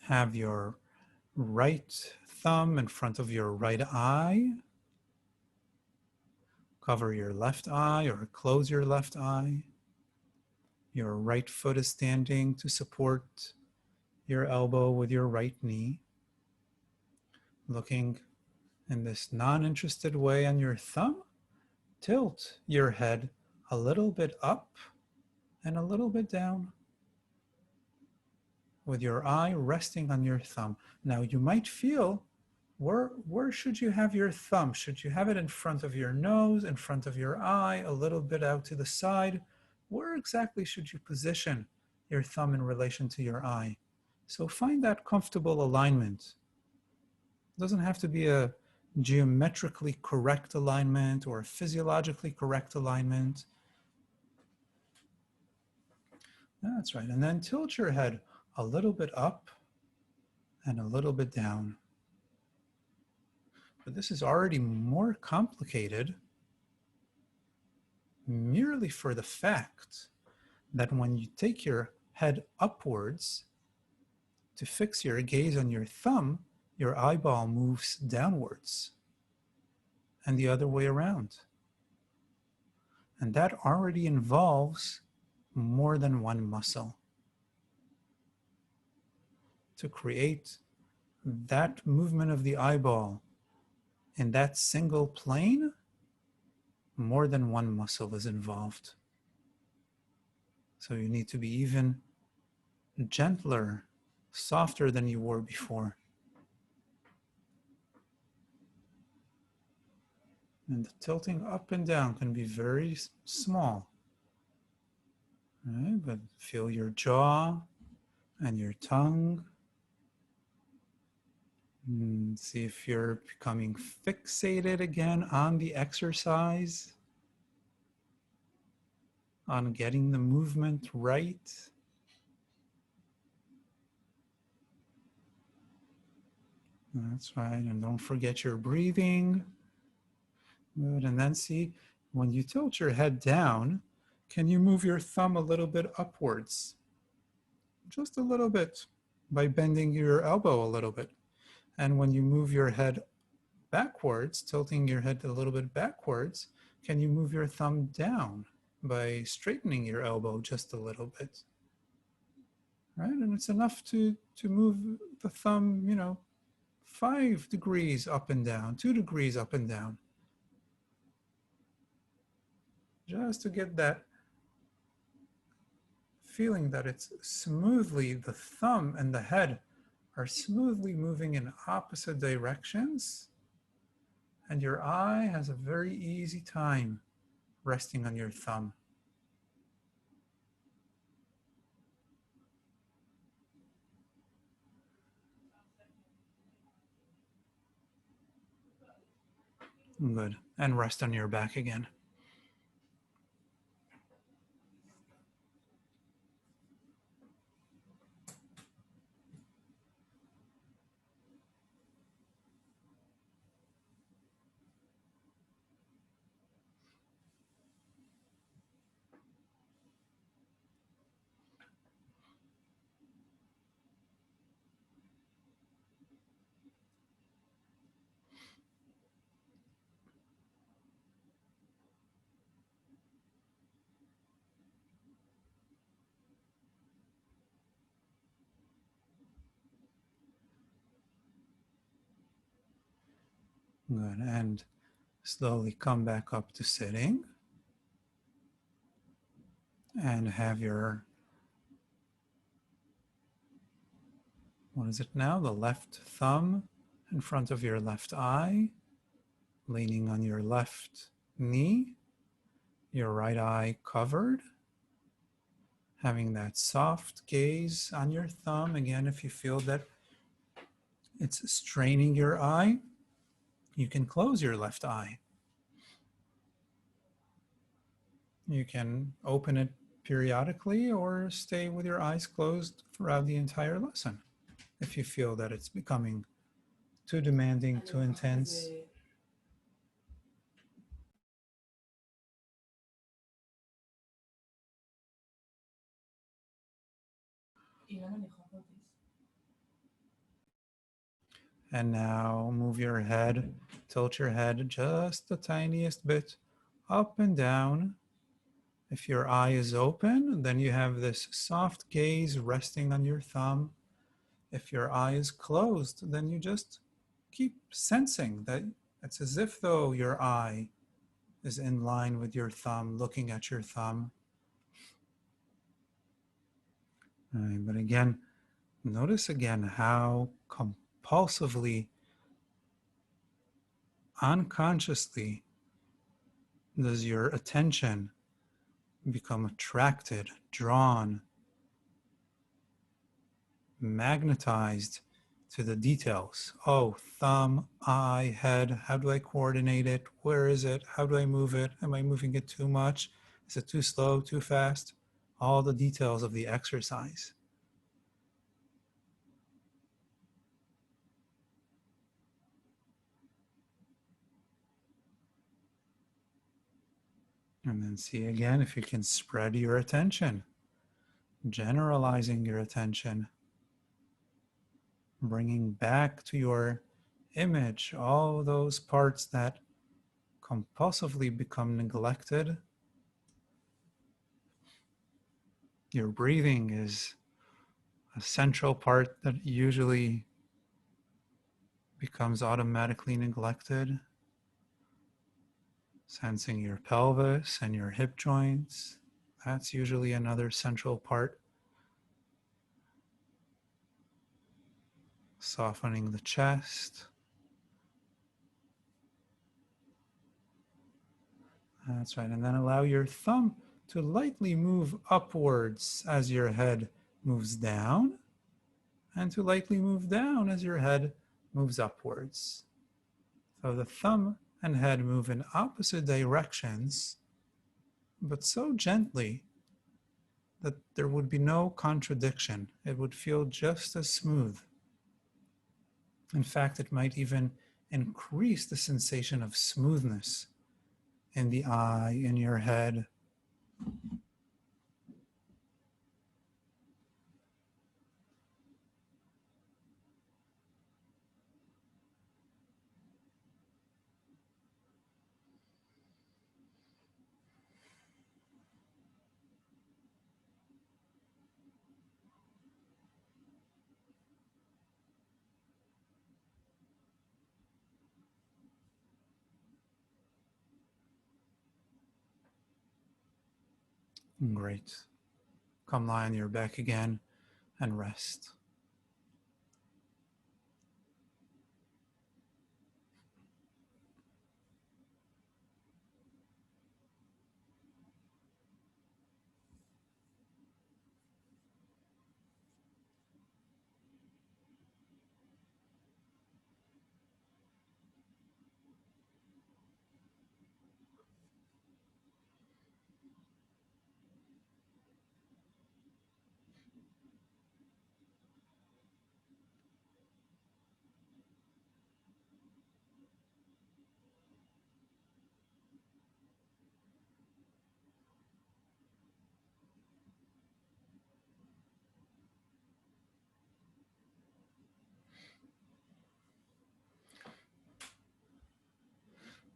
[SPEAKER 1] Have your right thumb in front of your right eye. Cover your left eye or close your left eye. Your right foot is standing to support your elbow with your right knee. Looking in this non-interested way on your thumb, tilt your head a little bit up and a little bit down with your eye resting on your thumb. Now you might feel, where should you have your thumb? Should you have it in front of your nose, in front of your eye, a little bit out to the side? Where exactly should you position your thumb in relation to your eye? So find that comfortable alignment. It doesn't have to be a geometrically correct alignment or a physiologically correct alignment. That's right. And then tilt your head a little bit up and a little bit down. But this is already more complicated merely for the fact that when you take your head upwards to fix your gaze on your thumb, your eyeball moves downwards and the other way around. And that already involves more than one muscle. To create that movement of the eyeball in that single plane, more than one muscle is involved. So you need to be even gentler, softer than you were before. And the tilting up and down can be very small. Right? But feel your jaw and your tongue. And see if you're becoming fixated again on the exercise, on getting the movement right. That's right. And don't forget your breathing. Good. And then see, when you tilt your head down, can you move your thumb a little bit upwards? Just a little bit by bending your elbow a little bit. And when you move your head backwards, tilting your head a little bit backwards, can you move your thumb down by straightening your elbow just a little bit? Right? And it's enough to move the thumb, 5 degrees up and down, 2 degrees up and down. Just to get that feeling that it's smoothly, the thumb and the head are smoothly moving in opposite directions, and your eye has a very easy time resting on your thumb. Good. And rest on your back again. Good. And slowly come back up to sitting. And have your, what is it now? The left thumb in front of your left eye, leaning on your left knee, your right eye covered, having that soft gaze on your thumb. Again, if you feel that it's straining your eye, you can close your left eye. You can open it periodically or stay with your eyes closed throughout the entire lesson if you feel that it's becoming too demanding, too intense. And now move your head, tilt your head just the tiniest bit up and down. If your eye is open, then you have this soft gaze resting on your thumb. If your eye is closed, then you just keep sensing that it's as if though your eye is in line with your thumb, looking at your thumb. All right, but again, notice again how compulsively, unconsciously, does your attention become attracted, drawn, magnetized to the details. Oh, thumb, eye, head, how do I coordinate it? Where is it? How do I move it? Am I moving it too much? Is it too slow, too fast? All the details of the exercise. And then see again if you can spread your attention, generalizing your attention, bringing back to your image all those parts that compulsively become neglected. Your breathing is a central part that usually becomes automatically neglected. Sensing your pelvis and your hip joints, that's usually another central part. Softening the chest. That's right. And then allow your thumb to lightly move upwards as your head moves down, and to lightly move down as your head moves upwards. So the thumb and head move in opposite directions, but so gently that there would be no contradiction. It would feel just as smooth. In fact, it might even increase the sensation of smoothness in the eye, in your head. Great. Come lie on your back again and rest.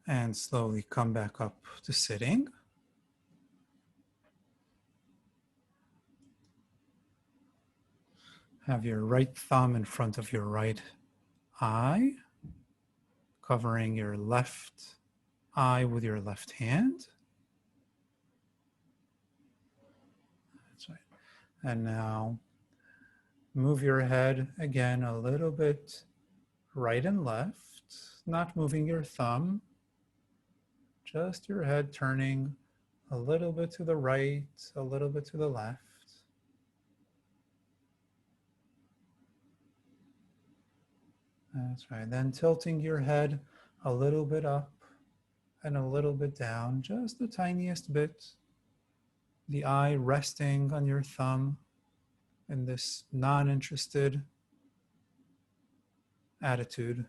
[SPEAKER 1] And slowly come back up to sitting. Have your right thumb in front of your right eye, covering your left eye with your left hand. That's right. And now move your head again a little bit right and left, not moving your thumb, just your head turning a little bit to the right, a little bit to the left. That's right. Then tilting your head a little bit up and a little bit down, just the tiniest bit. The eye resting on your thumb in this non-interested attitude.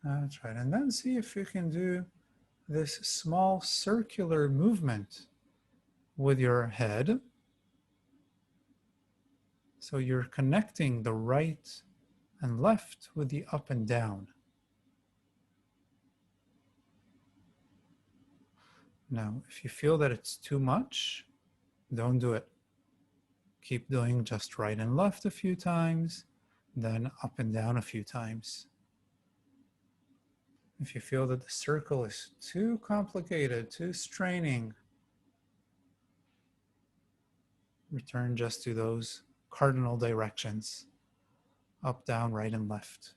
[SPEAKER 1] That's right. And then see if you can do this small circular movement with your head. So you're connecting the right and left with the up and down. Now, if you feel that it's too much, don't do it. Keep doing just right and left a few times, then up and down a few times. If you feel that the circle is too complicated, too straining, return just to those cardinal directions, up, down, right, and left.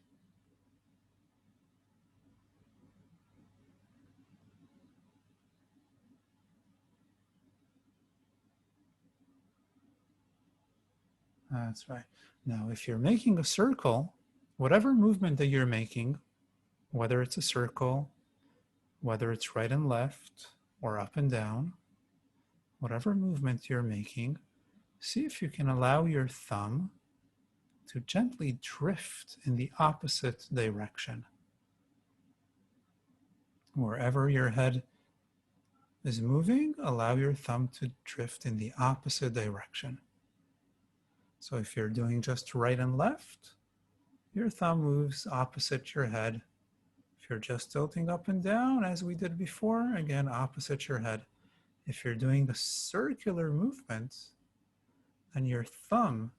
[SPEAKER 1] That's right. Now, if you're making a circle, whatever movement that you're making, whether it's a circle, whether it's right and left, or up and down, whatever movement you're making, see if you can allow your thumb to gently drift in the opposite direction. Wherever your head is moving, allow your thumb to drift in the opposite direction. So if you're doing just right and left, your thumb moves opposite your head. If you're just tilting up and down, as we did before, again, opposite your head. If you're doing the circular movement, then your thumb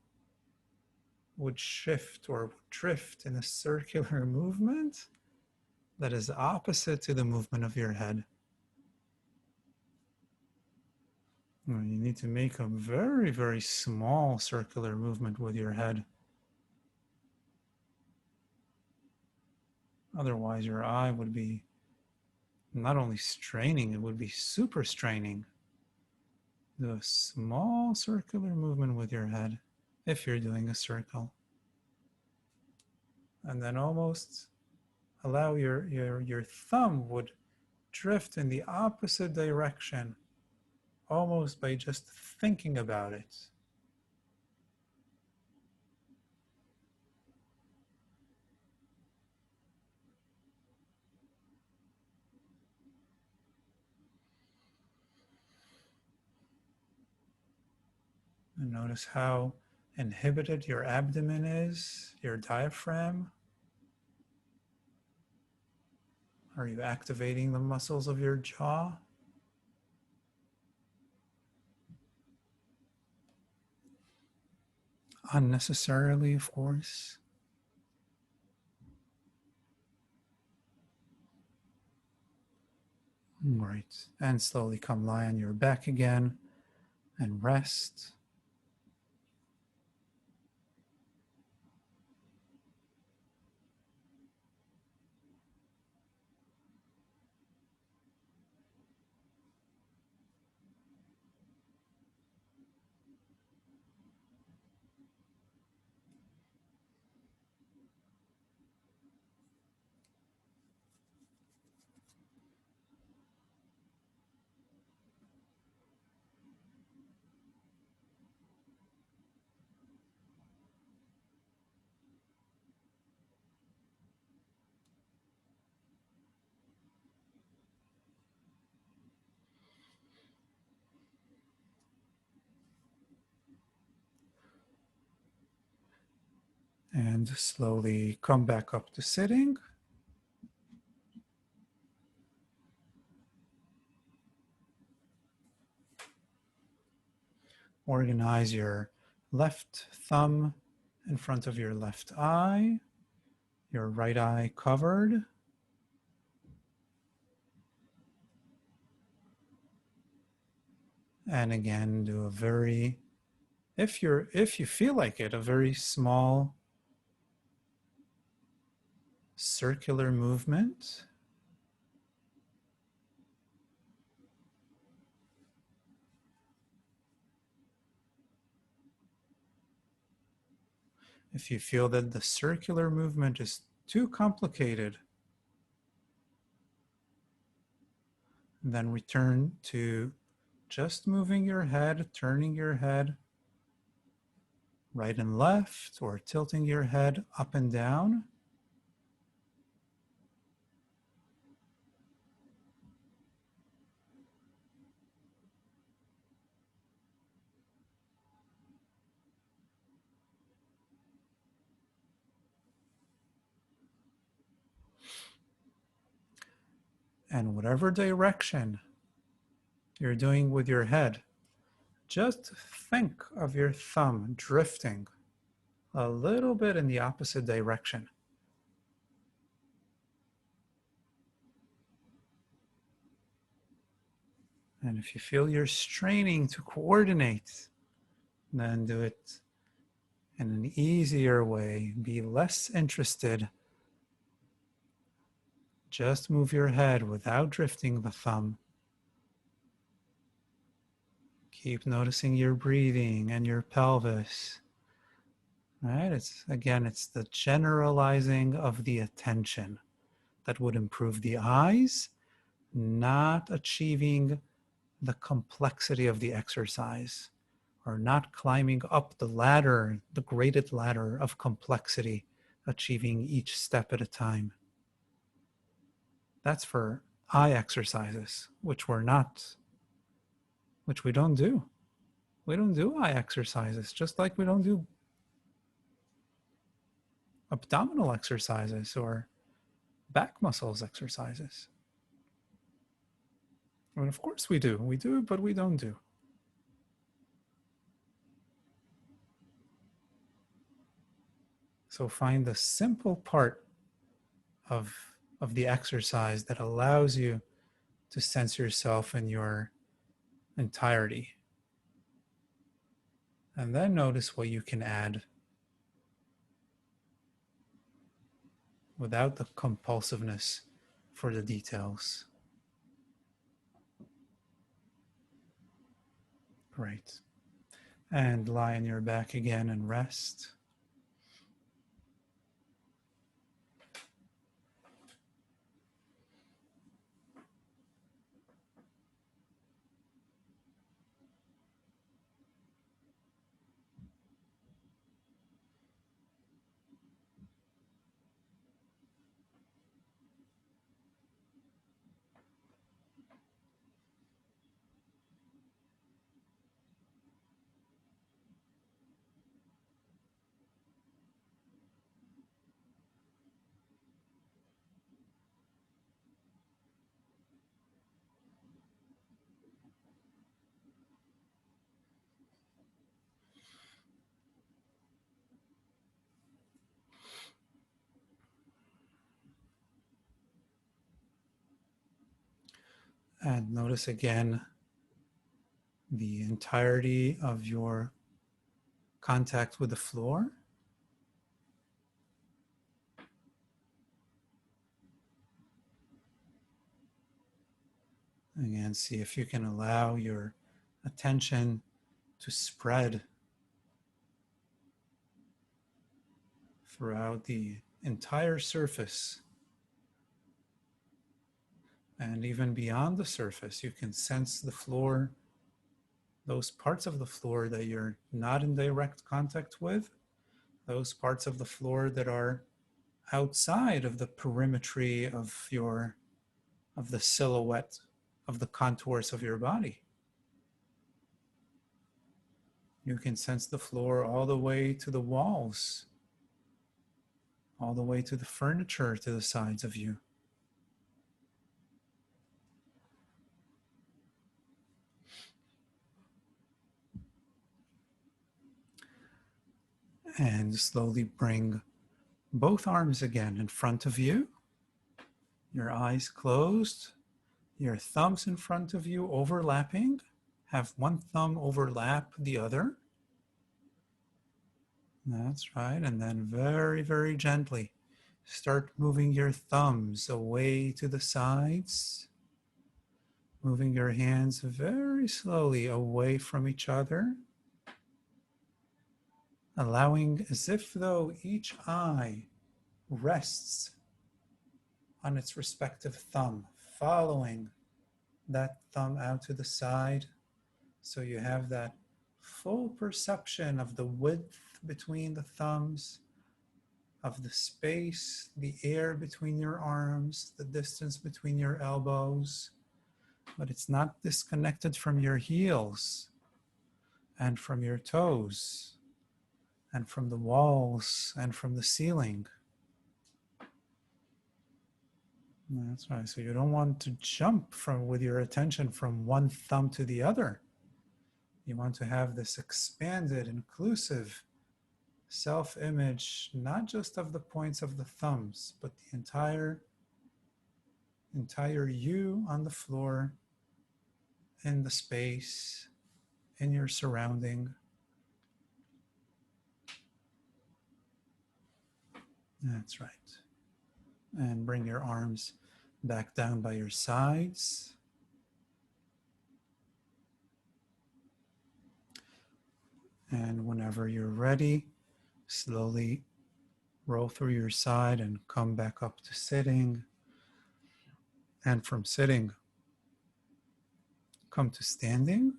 [SPEAKER 1] would shift or drift in a circular movement that is opposite to the movement of your head. You need to make a very, very small circular movement with your head. Otherwise, your eye would be not only straining, it would be super straining. Do a small circular movement with your head if you're doing a circle. And then almost allow your thumb would drift in the opposite direction, almost by just thinking about it. And notice how inhibited your abdomen is, your diaphragm. Are you activating the muscles of your jaw? Unnecessarily, of course. Right. And slowly come lie on your back again and rest. And slowly come back up to sitting. Organize your left thumb in front of your left eye, your right eye covered. And again, do a very, if you feel like it, a very small circular movement. If you feel that the circular movement is too complicated, then return to just moving your head, turning your head right and left, or tilting your head up and down. And whatever direction you're doing with your head, just think of your thumb drifting a little bit in the opposite direction. And if you feel you're straining to coordinate, then do it in an easier way. Be less interested. Just move your head without drifting the thumb. Keep noticing your breathing and your pelvis. Right? It's the generalizing of the attention that would improve the eyes, not achieving the complexity of the exercise, or not climbing up the ladder, the graded ladder of complexity, achieving each step at a time. That's for eye exercises, which we don't do. We don't do eye exercises, just like we don't do abdominal exercises or back muscles exercises. I mean, of course we do. We do, but we don't do. So find the simple part of the exercise that allows you to sense yourself in your entirety. And then notice what you can add without the compulsiveness for the details. Great. And lie on your back again and rest. And notice again the entirety of your contact with the floor. Again, see if you can allow your attention to spread throughout the entire surface. And even beyond the surface, you can sense the floor, those parts of the floor that you're not in direct contact with, those parts of the floor that are outside of the perimetry of the silhouette of the contours of your body. You can sense the floor all the way to the walls all the way to the furniture to the sides of you. And slowly bring both arms again in front of you, your eyes closed, your thumbs in front of you overlapping. Have one thumb overlap the other. That's right. And then very, very gently start moving your thumbs away to the sides, moving your hands very slowly away from each other, allowing as if though each eye rests on its respective thumb, following that thumb out to the side so you have that full perception of the width between the thumbs, of the space, the air between your arms, the distance between your elbows, but it's not disconnected from your heels and from your toes and from the walls and from the ceiling. That's right. So you don't want to jump with your attention from one thumb to the other. You want to have this expanded, inclusive self-image, not just of the points of the thumbs, but the entire you on the floor, in the space, in your surrounding. That's right. And bring your arms back down by your sides. And whenever you're ready, slowly roll through your side and come back up to sitting. And from sitting, come to standing.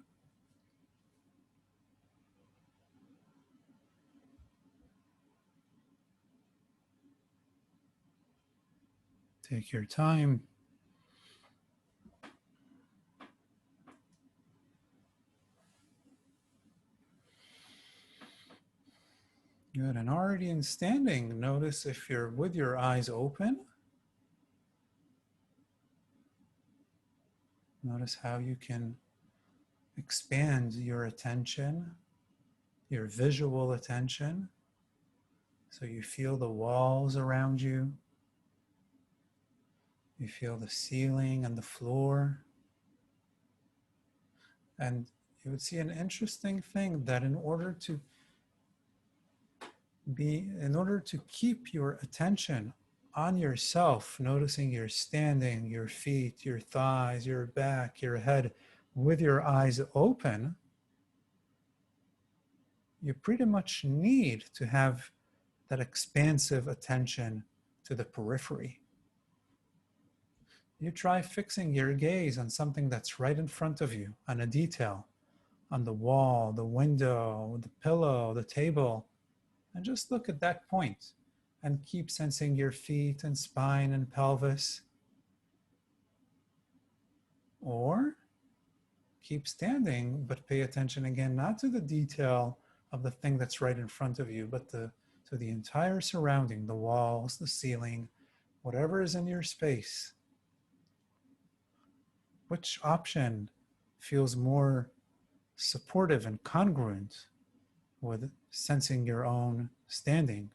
[SPEAKER 1] Take your time. Good. And already in standing, notice if you're with your eyes open. Notice how you can expand your attention, your visual attention, so you feel the walls around you. You feel the ceiling and the floor. And you would see an interesting thing that in order to keep your attention on yourself, noticing your standing, your feet, your thighs, your back, your head, with your eyes open, you pretty much need to have that expansive attention to the periphery. You try fixing your gaze on something that's right in front of you, on a detail, on the wall, the window, the pillow, the table, and just look at that point and keep sensing your feet and spine and pelvis. Or keep standing, but pay attention again, not to the detail of the thing that's right in front of you, but to the entire surrounding, the walls, the ceiling, whatever is in your space. Which option feels more supportive and congruent with sensing your own standing,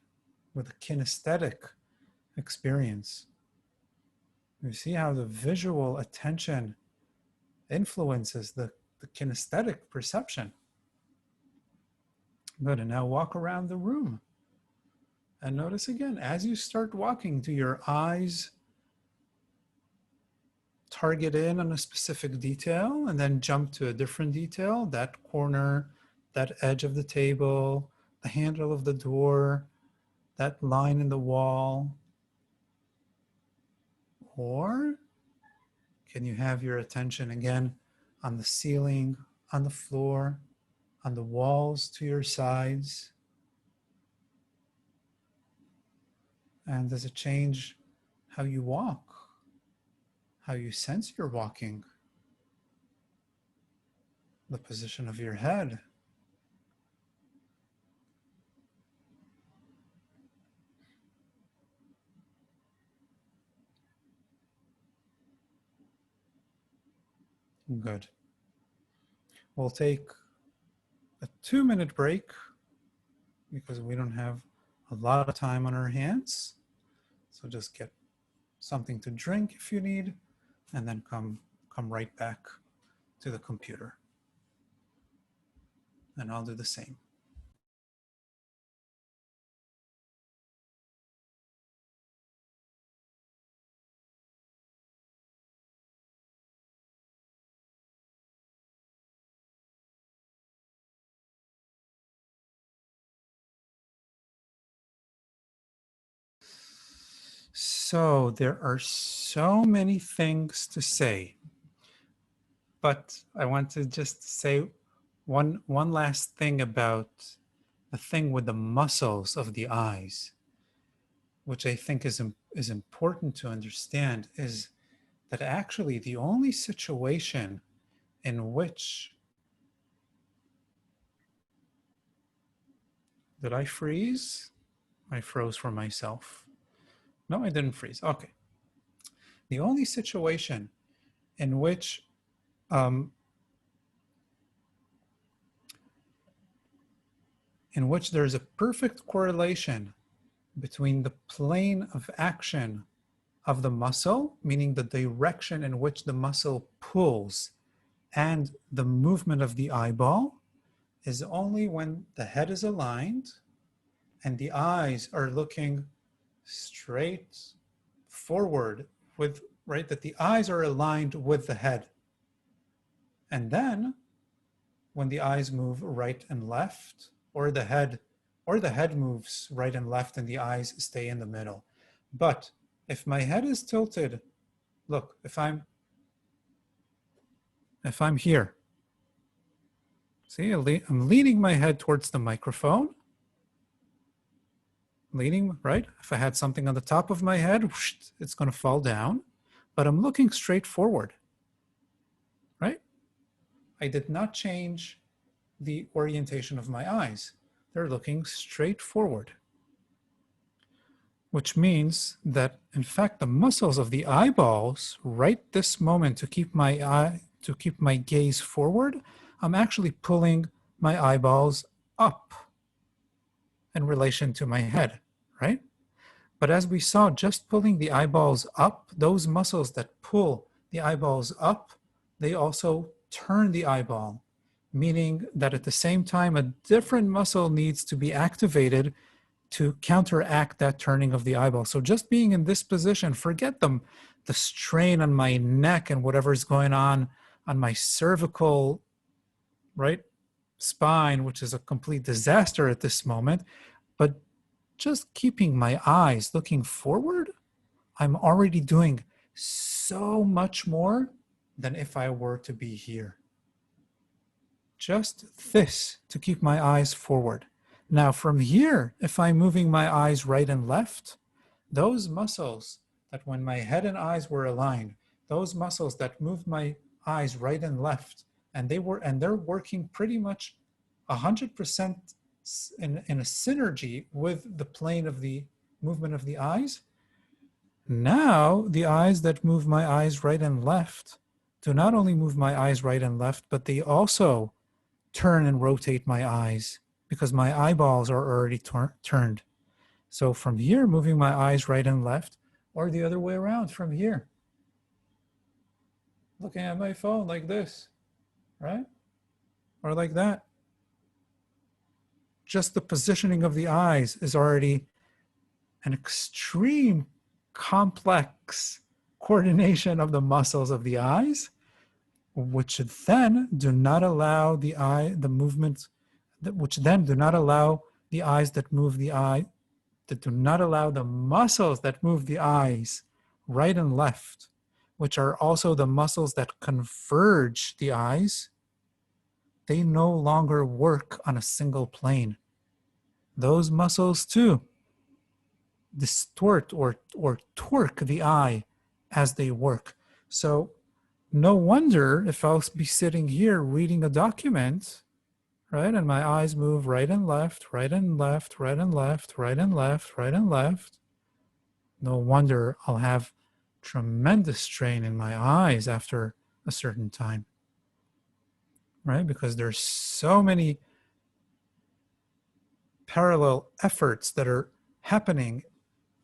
[SPEAKER 1] with a kinesthetic experience? You see how the visual attention influences the kinesthetic perception. Good, and now walk around the room. And notice again, as you start walking, do your eyes target in on a specific detail and then jump to a different detail, that corner, that edge of the table, the handle of the door, that line in the wall? Or can you have your attention again on the ceiling, on the floor, on the walls to your sides? And does it change how you walk, how you sense you're walking, the position of your head? Good. We'll take a 2-minute break because we don't have a lot of time on our hands. So just get something to drink if you need, and then come right back to the computer. And I'll do the same. So there are so many things to say, but I want to just say one last thing about the thing with the muscles of the eyes, which I think is important to understand, is that actually the only situation in which, did I freeze? I froze for myself. No, I didn't freeze. Okay. The only situation in which there's a perfect correlation between the plane of action of the muscle, meaning the direction in which the muscle pulls, and the movement of the eyeball, is only when the head is aligned and the eyes are looking straight forward with, right, that the eyes are aligned with the head. And then when the eyes move right and left, or the head moves right and left and the eyes stay in the middle. But if my head is tilted, look, if I'm here, see, I'm leaning my head towards the microphone, leaning, right? If I had something on the top of my head, whoosh, it's going to fall down, but I'm looking straight forward, right? I did not change the orientation of my eyes. They're looking straight forward, which means that in fact the muscles of the eyeballs right this moment to keep my gaze forward, I'm actually pulling my eyeballs up in relation to my head, right? But as we saw, just pulling the eyeballs up, those muscles that pull the eyeballs up, they also turn the eyeball, meaning that at the same time, a different muscle needs to be activated to counteract that turning of the eyeball. So just being in this position, forget the strain on my neck and whatever's going on my cervical, right, spine, which is a complete disaster at this moment, but just keeping my eyes looking forward, I'm already doing so much more than if I were to be here. Just this to keep my eyes forward. Now from here, if I'm moving my eyes right and left, those muscles that when my head and eyes were aligned, those muscles that moved my eyes right and left, and they're working pretty much 100% in a synergy with the plane of the movement of the eyes. Now the eyes that move my eyes right and left do not only move my eyes right and left, but they also turn and rotate my eyes because my eyeballs are already turned. So from here, moving my eyes right and left, or the other way around from here, looking at my phone like this, right? Or like that. Just the positioning of the eyes is already an extreme complex coordination of the muscles of the eyes, which then do not allow the movement, which then do not allow the eyes that move the eye, that do not allow the muscles that move the eyes right and left, which are also the muscles that converge the eyes, they no longer work on a single plane. Those muscles too distort or torque the eye as they work. So no wonder if I'll be sitting here reading a document, right, and my eyes move right and left, right and left, right and left, right and left, right and left, no wonder I'll have tremendous strain in my eyes after a certain time. right? Because there's so many parallel efforts that are happening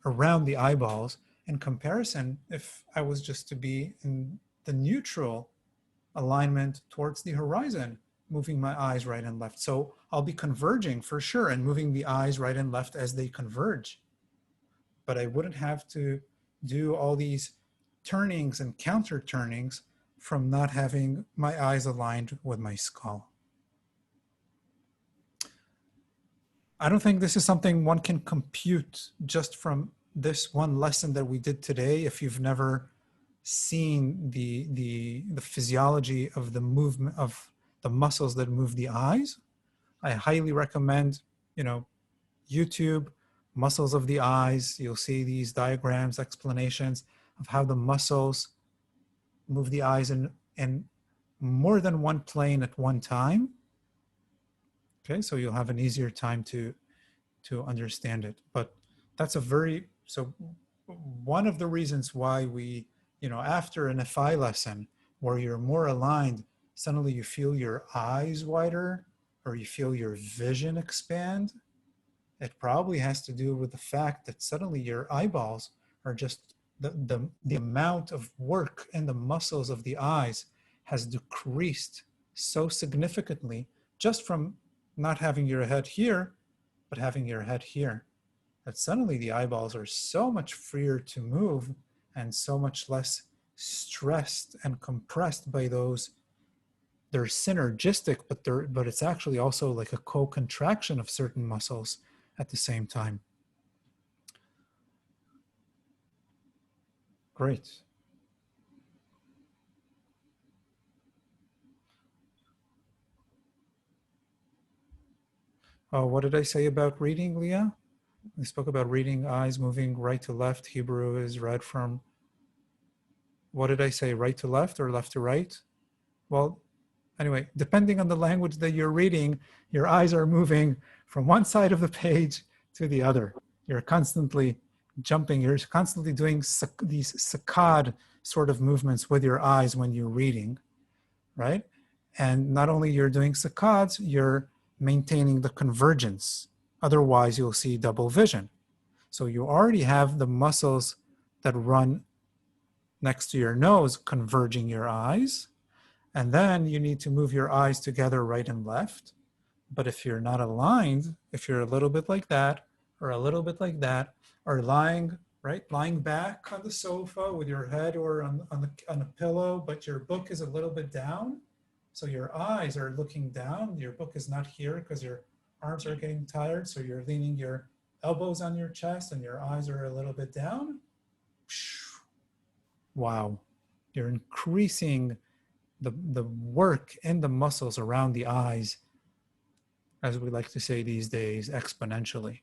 [SPEAKER 1] around the eyeballs. In comparison, if I was just to be in the neutral alignment towards the horizon, moving my eyes right and left. So I'll be converging for sure and moving the eyes right and left as they converge. But I wouldn't have to do all these turnings and counter turnings from not having my eyes aligned with my skull. I don't think this is something one can compute just from this one lesson that we did today. If you've never seen the physiology of the movement of the muscles that move the eyes, I highly recommend, YouTube, muscles of the eyes. You'll see these diagrams, explanations of how the muscles move the eyes in more than one plane at one time. Okay, so you'll have an easier time to understand it. But that's so one of the reasons why we, after an FI lesson where you're more aligned, suddenly you feel your eyes wider or you feel your vision expand. It probably has to do with the fact that suddenly your eyeballs are just the amount of work in the muscles of the eyes has decreased so significantly just from not having your head here, but having your head here, that suddenly the eyeballs are so much freer to move and so much less stressed and compressed by those. They're synergistic, but it's actually also like a co-contraction of certain muscles at the same time. Great. Oh, what did I say about reading, Leah? We spoke about reading, eyes moving right to left. Hebrew is read from, what did I say, right to left or left to right? Well, anyway, depending on the language that you're reading, your eyes are moving from one side of the page to the other. You're constantly jumping, you're constantly doing these saccade sort of movements with your eyes when you're reading, right? And not only you're doing saccades, you're maintaining the convergence. Otherwise, you'll see double vision. So you already have the muscles that run next to your nose converging your eyes. And then you need to move your eyes together right and left. But if you're not aligned, if you're a little bit like that, or a little bit like that, or lying back on the sofa with your head or on a pillow, but your book is a little bit down, so your eyes are looking down, your book is not here because your arms are getting tired, so you're leaning your elbows on your chest and your eyes are a little bit down. Wow, you're increasing the work in the muscles around the eyes, as we like to say these days, exponentially.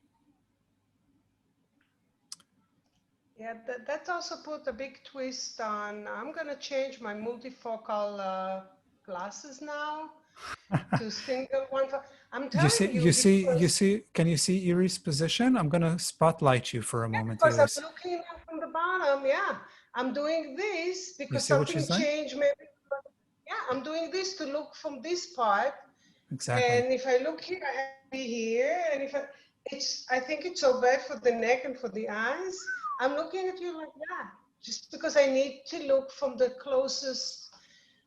[SPEAKER 3] Yeah, that also put a big twist on, I'm going to change my multifocal glasses now to single one. I'm telling you,
[SPEAKER 1] Can you see Erie's position? I'm going to spotlight you for a moment,
[SPEAKER 3] because I'm
[SPEAKER 1] Iris.
[SPEAKER 3] looking from the bottom. Yeah, I'm doing this
[SPEAKER 1] You
[SPEAKER 3] because
[SPEAKER 1] see what
[SPEAKER 3] something
[SPEAKER 1] she's doing?
[SPEAKER 3] changed. Maybe, yeah, I'm doing this to look from this part.
[SPEAKER 1] Exactly.
[SPEAKER 3] And if I look here, I have to be here. And I think it's so bad for the neck and for the eyes. I'm looking at you like that, just because I need to look from the closest.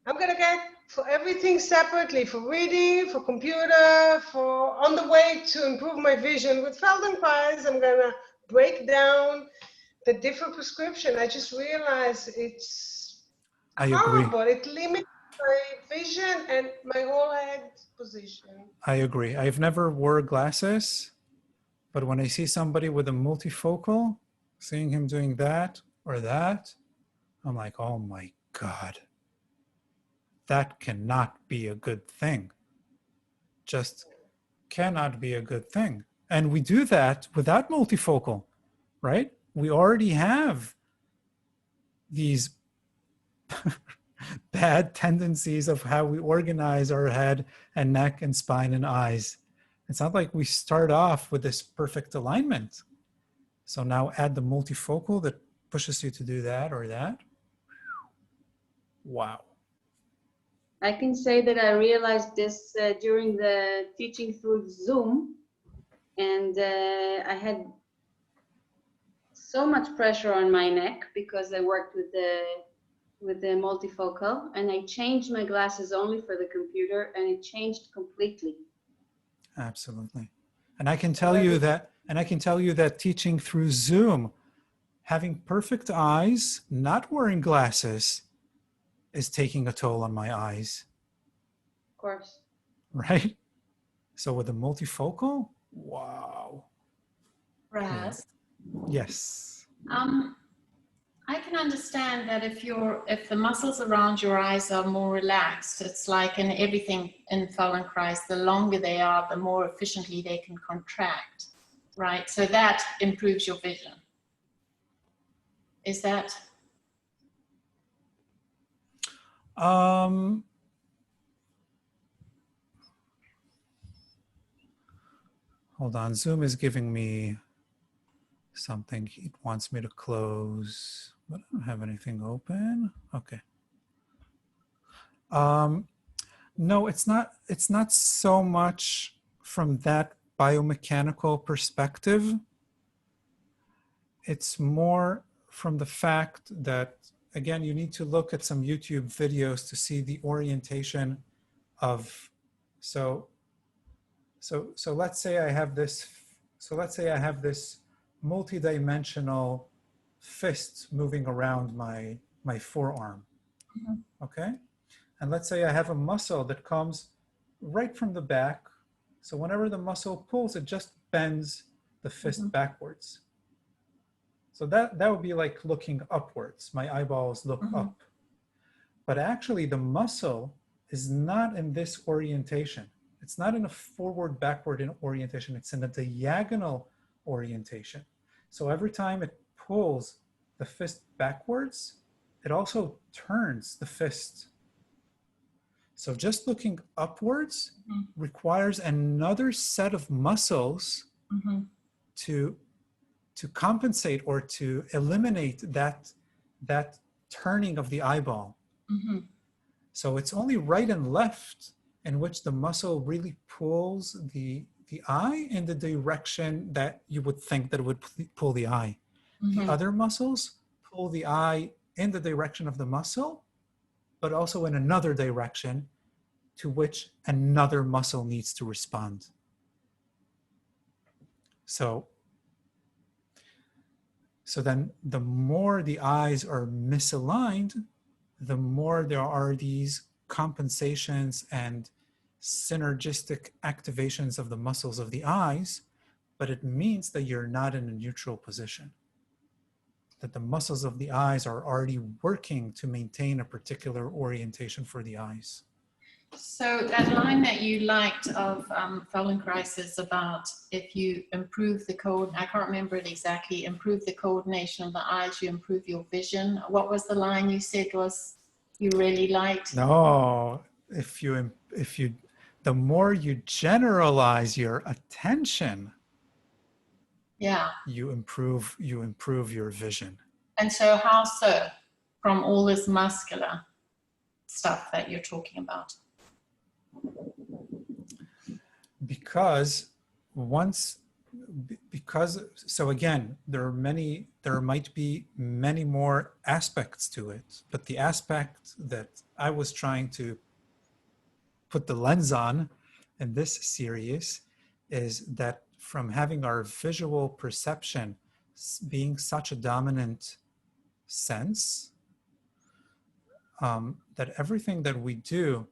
[SPEAKER 3] I'm gonna get for everything separately, for reading, for computer, for on the way to improve my vision with Feldenkrais. I'm gonna break down the different prescription. I just realized it's
[SPEAKER 1] I agree.
[SPEAKER 3] horrible. It limits my vision and my whole head position.
[SPEAKER 1] I agree. I've never wore glasses, but when I see somebody with a multifocal, seeing him doing that or that, I'm like, oh my God, that cannot be a good thing. Just cannot be a good thing. And we do that without multifocal, right? We already have these bad tendencies of how we organize our head and neck and spine and eyes. It's not like we start off with this perfect alignment. So now add the multifocal that pushes you to do that or that. Wow.
[SPEAKER 4] I can say that I realized this during the teaching through Zoom, and I had so much pressure on my neck because I worked with the multifocal, and I changed my glasses only for the computer, and it changed completely.
[SPEAKER 1] Absolutely. And I can tell you that teaching through Zoom, having perfect eyes, not wearing glasses, is taking a toll on my eyes,
[SPEAKER 4] Of course.
[SPEAKER 1] right? So with the multifocal, wow.
[SPEAKER 5] Raz,
[SPEAKER 1] Yes.
[SPEAKER 5] I can understand that if the muscles around your eyes are more relaxed, it's like in everything in Feldenkrais, the longer they are, the more efficiently they can contract, right? So that improves your vision. Is that?
[SPEAKER 1] Hold on, Zoom is giving me something it wants me to close, but I don't have anything open. Okay. No, it's not so much from that biomechanical perspective. It's more from the fact that, again, you need to look at some YouTube videos to see the orientation of, so let's say I have this, multi-dimensional fist moving around my forearm, okay? And let's say I have a muscle that comes right from the back. So whenever the muscle pulls, it just bends the fist backwards. So that would be like looking upwards. My eyeballs look up. But actually the muscle is not in this orientation. It's not in a forward-backward orientation. It's in a diagonal orientation. So every time it pulls the fist backwards, it also turns the fist. So just looking upwards requires another set of muscles to compensate or to eliminate that turning of the eyeball. So it's only right and left in which the muscle really pulls the eye in the direction that you would think that it would pull the eye. The other muscles pull the eye in the direction of the muscle, but also in another direction to which another muscle needs to respond. So then the more the eyes are misaligned, the more there are these compensations and synergistic activations of the muscles of the eyes, but it means that you're not in a neutral position, that the muscles of the eyes are already working to maintain a particular orientation for the eyes.
[SPEAKER 5] So that line that you liked of Feldenkrais is about if you improve the code, I can't remember it exactly, improve the coordination of the eyes, you improve your vision. What was the line you said was you really liked?
[SPEAKER 1] No, the more you generalize your attention,
[SPEAKER 5] Yeah.
[SPEAKER 1] you improve your vision.
[SPEAKER 5] And so how so from all this muscular stuff that you're talking about?
[SPEAKER 1] Because so again, there might be many more aspects to it, but the aspect that I was trying to put the lens on in this series is that from having our visual perception being such a dominant sense, that everything that we do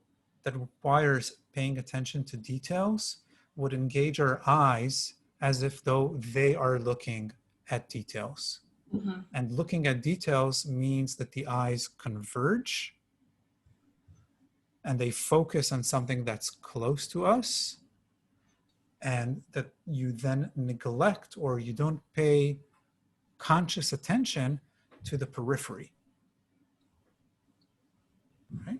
[SPEAKER 1] that requires paying attention to details would engage our eyes as if though they are looking at details. And looking at details means that the eyes converge and they focus on something that's close to us, and that you then neglect or you don't pay conscious attention to the periphery. Right?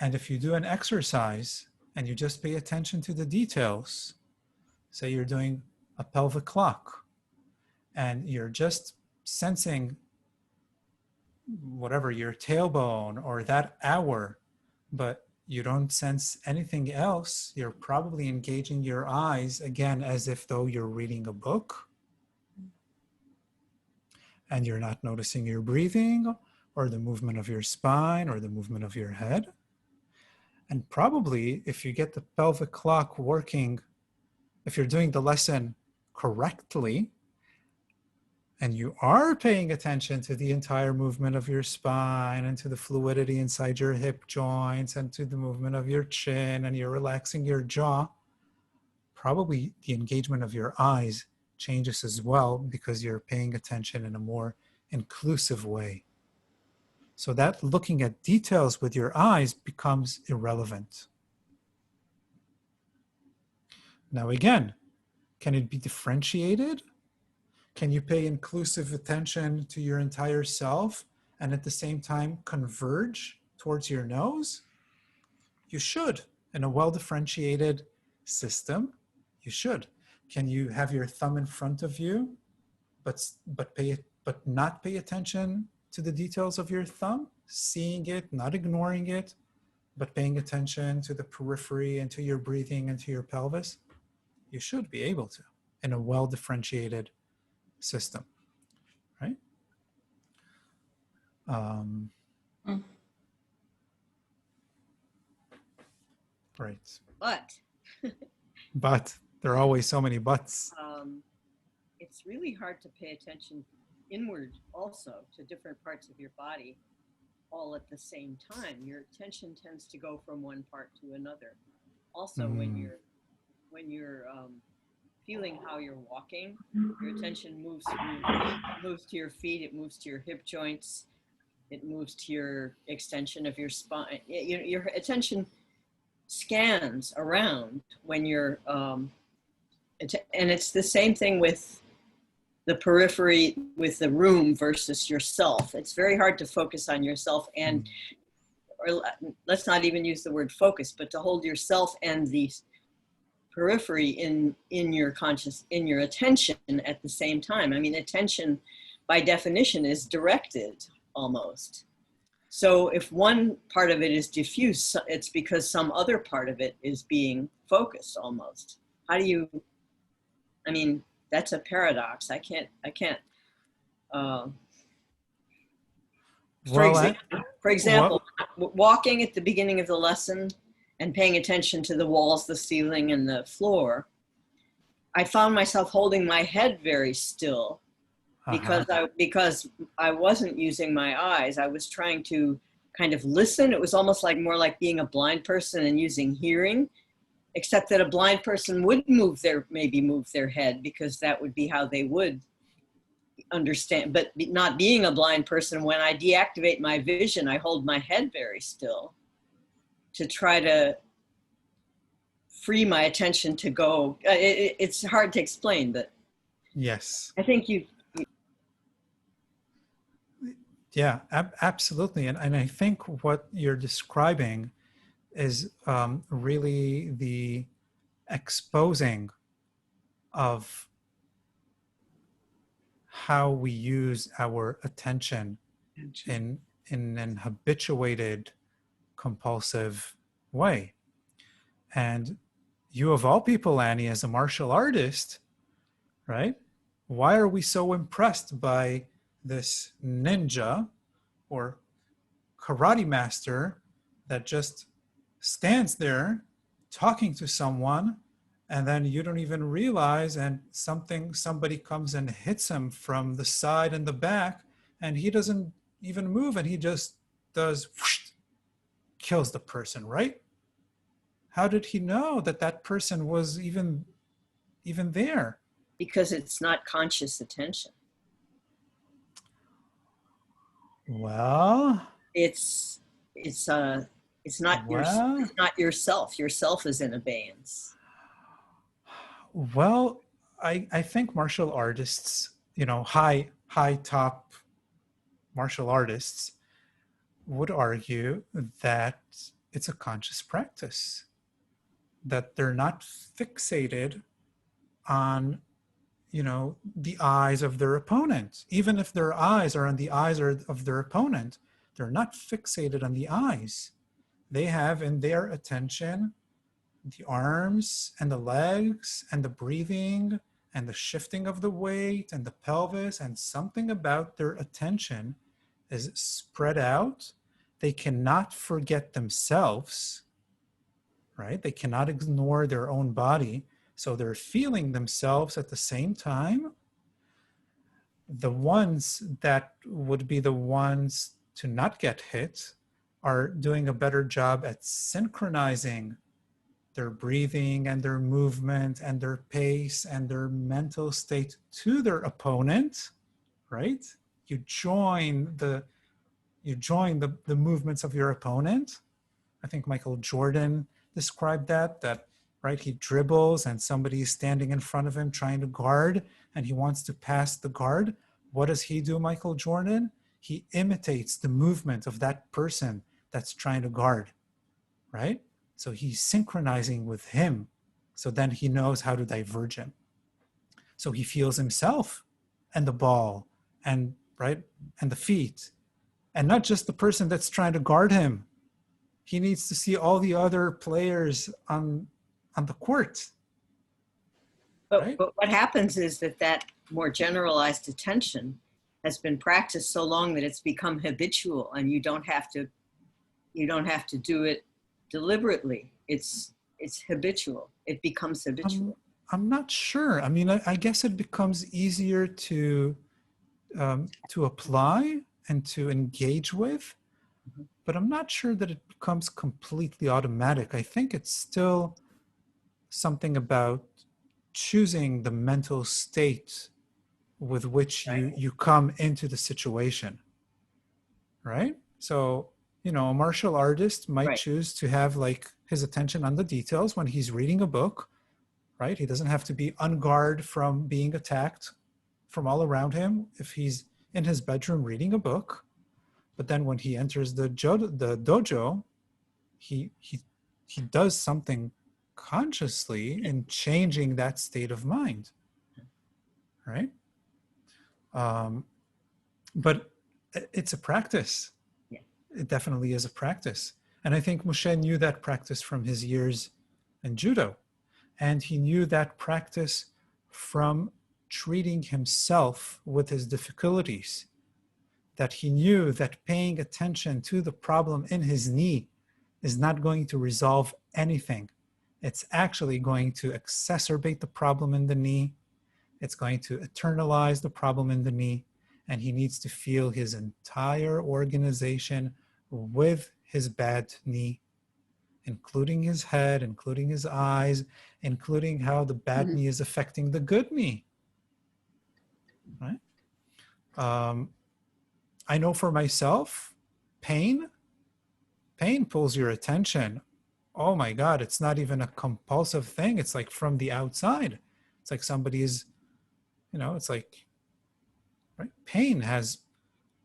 [SPEAKER 1] And if you do an exercise and you just pay attention to the details, say you're doing a pelvic clock and you're just sensing whatever, your tailbone or that hour but you don't sense anything else, you're probably engaging your eyes again as if though you're reading a book, and you're not noticing your breathing or the movement of your spine or the movement of your head. And probably if you get the pelvic clock working, if you're doing the lesson correctly, and you are paying attention to the entire movement of your spine and to the fluidity inside your hip joints and to the movement of your chin, and you're relaxing your jaw, probably the engagement of your eyes changes as well because you're paying attention in a more inclusive way. So that looking at details with your eyes becomes irrelevant. Now again, can it be differentiated? Can you pay inclusive attention to your entire self and at the same time converge towards your nose? You should. In a well-differentiated system, you should. Can you have your thumb in front of you, but not pay attention to the details of your thumb? Seeing it, not ignoring it, but paying attention to the periphery and to your breathing and to your pelvis? You should be able to in a well-differentiated system, right? Right. But there are always so many buts.
[SPEAKER 2] It's really hard to pay attention inward also to different parts of your body all at the same time. Your attention tends to go from one part to another. Also, when you're feeling how you're walking, your attention moves to your feet, it moves to your hip joints, it moves to your extension of your spine. Your attention scans around when you're, and it's the same thing with the periphery, with the room versus yourself. It's very hard to focus on yourself and, or let's not even use the word focus, but to hold yourself and the periphery in your attention at the same time. I mean, attention by definition is directed almost. So if one part of it is diffuse, it's because some other part of it is being focused almost. How do you, I mean, that's a paradox. I can't, for example, walking at the beginning of the lesson and paying attention to the walls, the ceiling, and the floor, I found myself holding my head very still because I wasn't using my eyes. I was trying to kind of listen. It was almost like more like being a blind person and using hearing, except that a blind person would maybe move their head because that would be how they would understand. But not being a blind person, when I deactivate my vision, I hold my head very still to try to free my attention to go. It's hard to explain, but
[SPEAKER 1] yes,
[SPEAKER 2] I think
[SPEAKER 1] yeah, absolutely. And I think what you're describing is really the exposing of how we use our attention in an habituated, compulsive way. And you of all people, Annie, as a martial artist, right? Why are we so impressed by this ninja or karate master that just stands there talking to someone, and then you don't even realize, and somebody comes and hits him from the side and the back, and he doesn't even move, and he just does whoosh, kills the person, right? How did he know that that person was even there?
[SPEAKER 2] because it's not conscious attention.
[SPEAKER 1] Well,
[SPEAKER 2] It's not yourself. Yourself is in abeyance.
[SPEAKER 1] well, I think martial artists, you know, high top martial artists would argue that it's a conscious practice, that they're not fixated on, you know, the eyes of their opponent. Even if their eyes are on the eyes of their opponent, they're not fixated on the eyes. they have in their attention the arms and the legs and the breathing and the shifting of the weight and the pelvis, and something about their attention is spread out. They cannot forget themselves, right? They cannot ignore their own body. So they're feeling themselves at the same time. The ones that would be the ones to not get hit are doing a better job at synchronizing their breathing and their movement and their pace and their mental state to their opponent, right? You join the movements of your opponent. I think Michael Jordan described that, right? He dribbles and somebody is standing in front of him trying to guard and he wants to pass the guard. What does he do, Michael Jordan? He imitates the movement of that person that's trying to guard, right? So he's synchronizing with him. So then he knows how to diverge him. So he feels himself and the ball and, right, and the feet, and not just the person that's trying to guard him. He needs to see all the other players on the court. Right?
[SPEAKER 2] But what happens is that more generalized attention has been practiced so long that it's become habitual, and you don't have to do it deliberately. It's habitual. It becomes habitual.
[SPEAKER 1] I'm not sure. I mean, I guess it becomes easier to apply and to engage with, but I'm not sure that it becomes completely automatic. I think it's still something about choosing the mental state with which you come into the situation, right? So, you know, a martial artist might choose to have like his attention on the details when he's reading a book, right? He doesn't have to be on guard from being attacked from all around him if he's in his bedroom reading a book. But then when he enters the dojo, he does something consciously in changing that state of mind, right? But it's a practice.
[SPEAKER 2] Yeah.
[SPEAKER 1] It definitely is a practice. And I think Moshe knew that practice from his years in judo. And he knew that practice from treating himself with his difficulties. That he knew that paying attention to the problem in his knee is not going to resolve anything. It's actually going to exacerbate the problem in the knee. It's going to eternalize the problem in the knee. And he needs to feel his entire organization with his bad knee, including his head, including his eyes, including how the bad knee is affecting the good knee, right? I know for myself, pain pulls your attention. Oh my God, it's not even a compulsive thing. It's like from the outside. It's like somebody is, you know, it's like, right? Pain has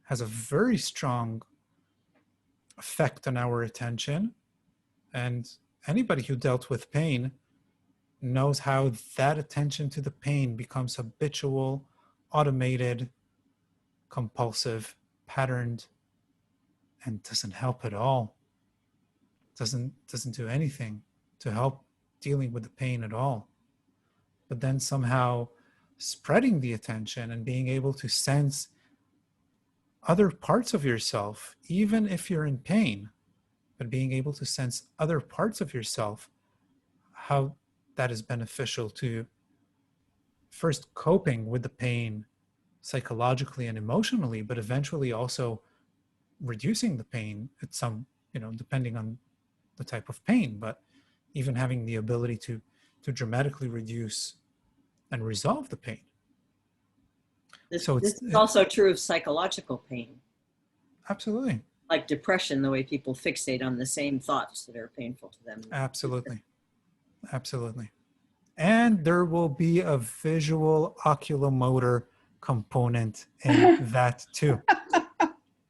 [SPEAKER 1] a very strong effect on our attention. And anybody who dealt with pain knows how that attention to the pain becomes habitual, automated, compulsive, patterned, and doesn't help at all. Doesn't do anything to help dealing with the pain at all. But then somehow spreading the attention and being able to sense other parts of yourself, even if you're in pain, but being able to sense other parts of yourself, how that is beneficial to first coping with the pain psychologically and emotionally, but eventually also reducing the pain at some, you know, depending on the type of pain, but even having the ability to dramatically reduce and resolve the pain.
[SPEAKER 2] This
[SPEAKER 1] So
[SPEAKER 2] is also true of psychological pain.
[SPEAKER 1] Absolutely.
[SPEAKER 2] Like depression, the way people fixate on the same thoughts that are painful to them.
[SPEAKER 1] Absolutely. Absolutely. And there will be a visual oculomotor component in that too.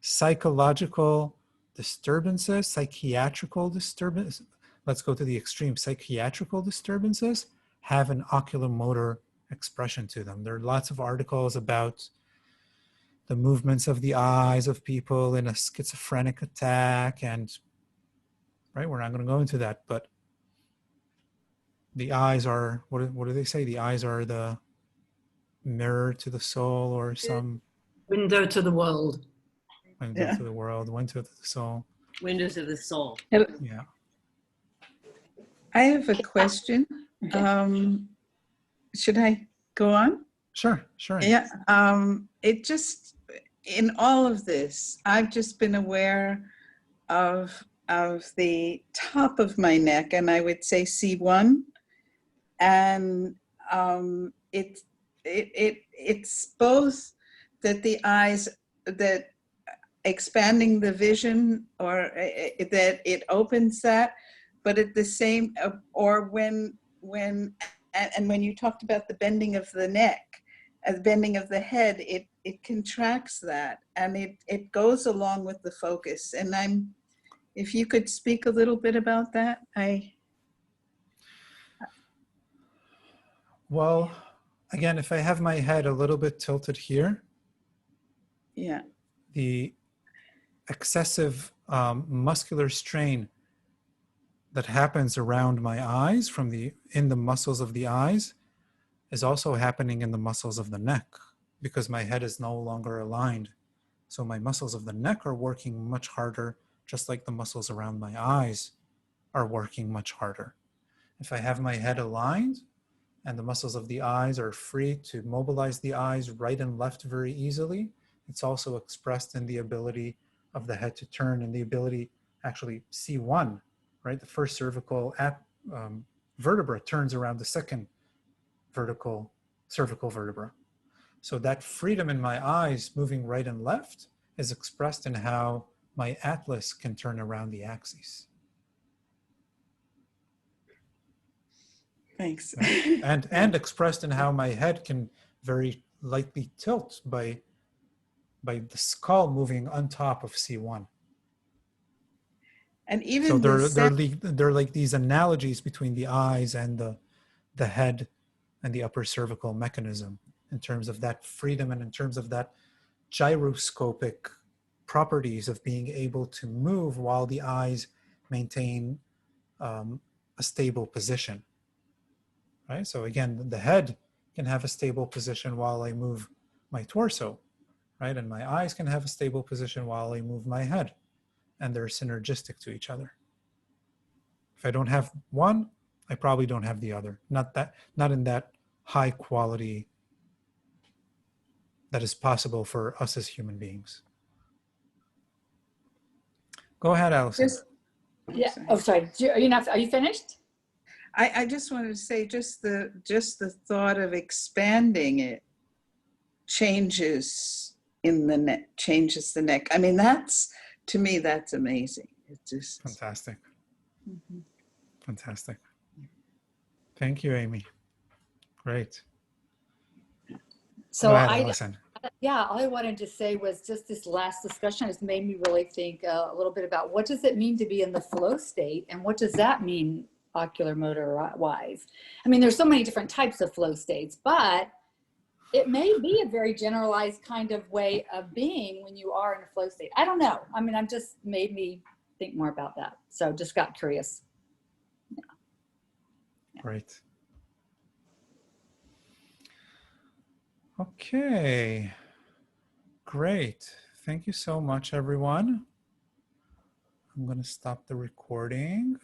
[SPEAKER 1] Psychological disturbances, psychiatrical disturbances, let's go to the extreme. Psychiatrical disturbances have an oculomotor expression to them. There are lots of articles about the movements of the eyes of people in a schizophrenic attack, and right? We're not going to go into that, but the eyes are, what do they say? The eyes are the mirror to the soul, or some
[SPEAKER 6] Window to the world.
[SPEAKER 1] window to the world, window to the soul.
[SPEAKER 2] Windows of the soul.
[SPEAKER 1] Yeah.
[SPEAKER 7] I have a question. Should I go on?
[SPEAKER 1] Sure, sure.
[SPEAKER 7] Yeah. It just, in all of this, I've just been aware of the top of my neck, and I would say C1, and it's both that the eyes, that expanding the vision, or that it opens that, but at the same, or when you talked about the bending of the neck, the bending of the head, it contracts that, and it goes along with the focus. And if you could speak a little bit about that,
[SPEAKER 1] Well, again, if I have my head a little bit tilted here,
[SPEAKER 7] yeah.
[SPEAKER 1] the excessive muscular strain that happens around my eyes in the muscles of the eyes is also happening in the muscles of the neck, because my head is no longer aligned. So my muscles of the neck are working much harder, just like the muscles around my eyes are working much harder. If I have my head aligned and the muscles of the eyes are free to mobilize the eyes right and left very easily, it's also expressed in the ability of the head to turn, and the ability, actually C1, right? The first cervical vertebra turns around the second vertical cervical vertebra. So that freedom in my eyes moving right and left is expressed in how my atlas can turn around the axis.
[SPEAKER 7] Thanks.
[SPEAKER 1] Right? And expressed in how my head can very lightly tilt by the skull moving on top of C1.
[SPEAKER 7] And even
[SPEAKER 1] so they're like these analogies between the eyes and the head and the upper cervical mechanism, in terms of that freedom and in terms of that gyroscopic properties of being able to move while the eyes maintain a stable position. Right? So again, the head can have a stable position while I move my torso, right? And my eyes can have a stable position while I move my head, and they're synergistic to each other. If I don't have one, I probably don't have the other. Not in that high quality that is possible for us as human beings. Go ahead, Allison.
[SPEAKER 8] Yeah. Oh, sorry. Are you finished?
[SPEAKER 7] I just wanted to say, just the thought of expanding it changes the neck. I mean, to me, that's amazing. It's just
[SPEAKER 1] fantastic. Fantastic. Thank you, Amy. Great.
[SPEAKER 8] So
[SPEAKER 1] go ahead, Allison.
[SPEAKER 8] All I wanted to say was just this last discussion has made me really think a little bit about what does it mean to be in the flow state, and what does that mean ocular motor wise. I mean, there's so many different types of flow states, but it may be a very generalized kind of way of being when you are in a flow state. I don't know. I mean, I'm just made me think more about that. So just got curious. Yeah.
[SPEAKER 1] Great. Okay. Great. Thank you so much, everyone. I'm going to stop the recording.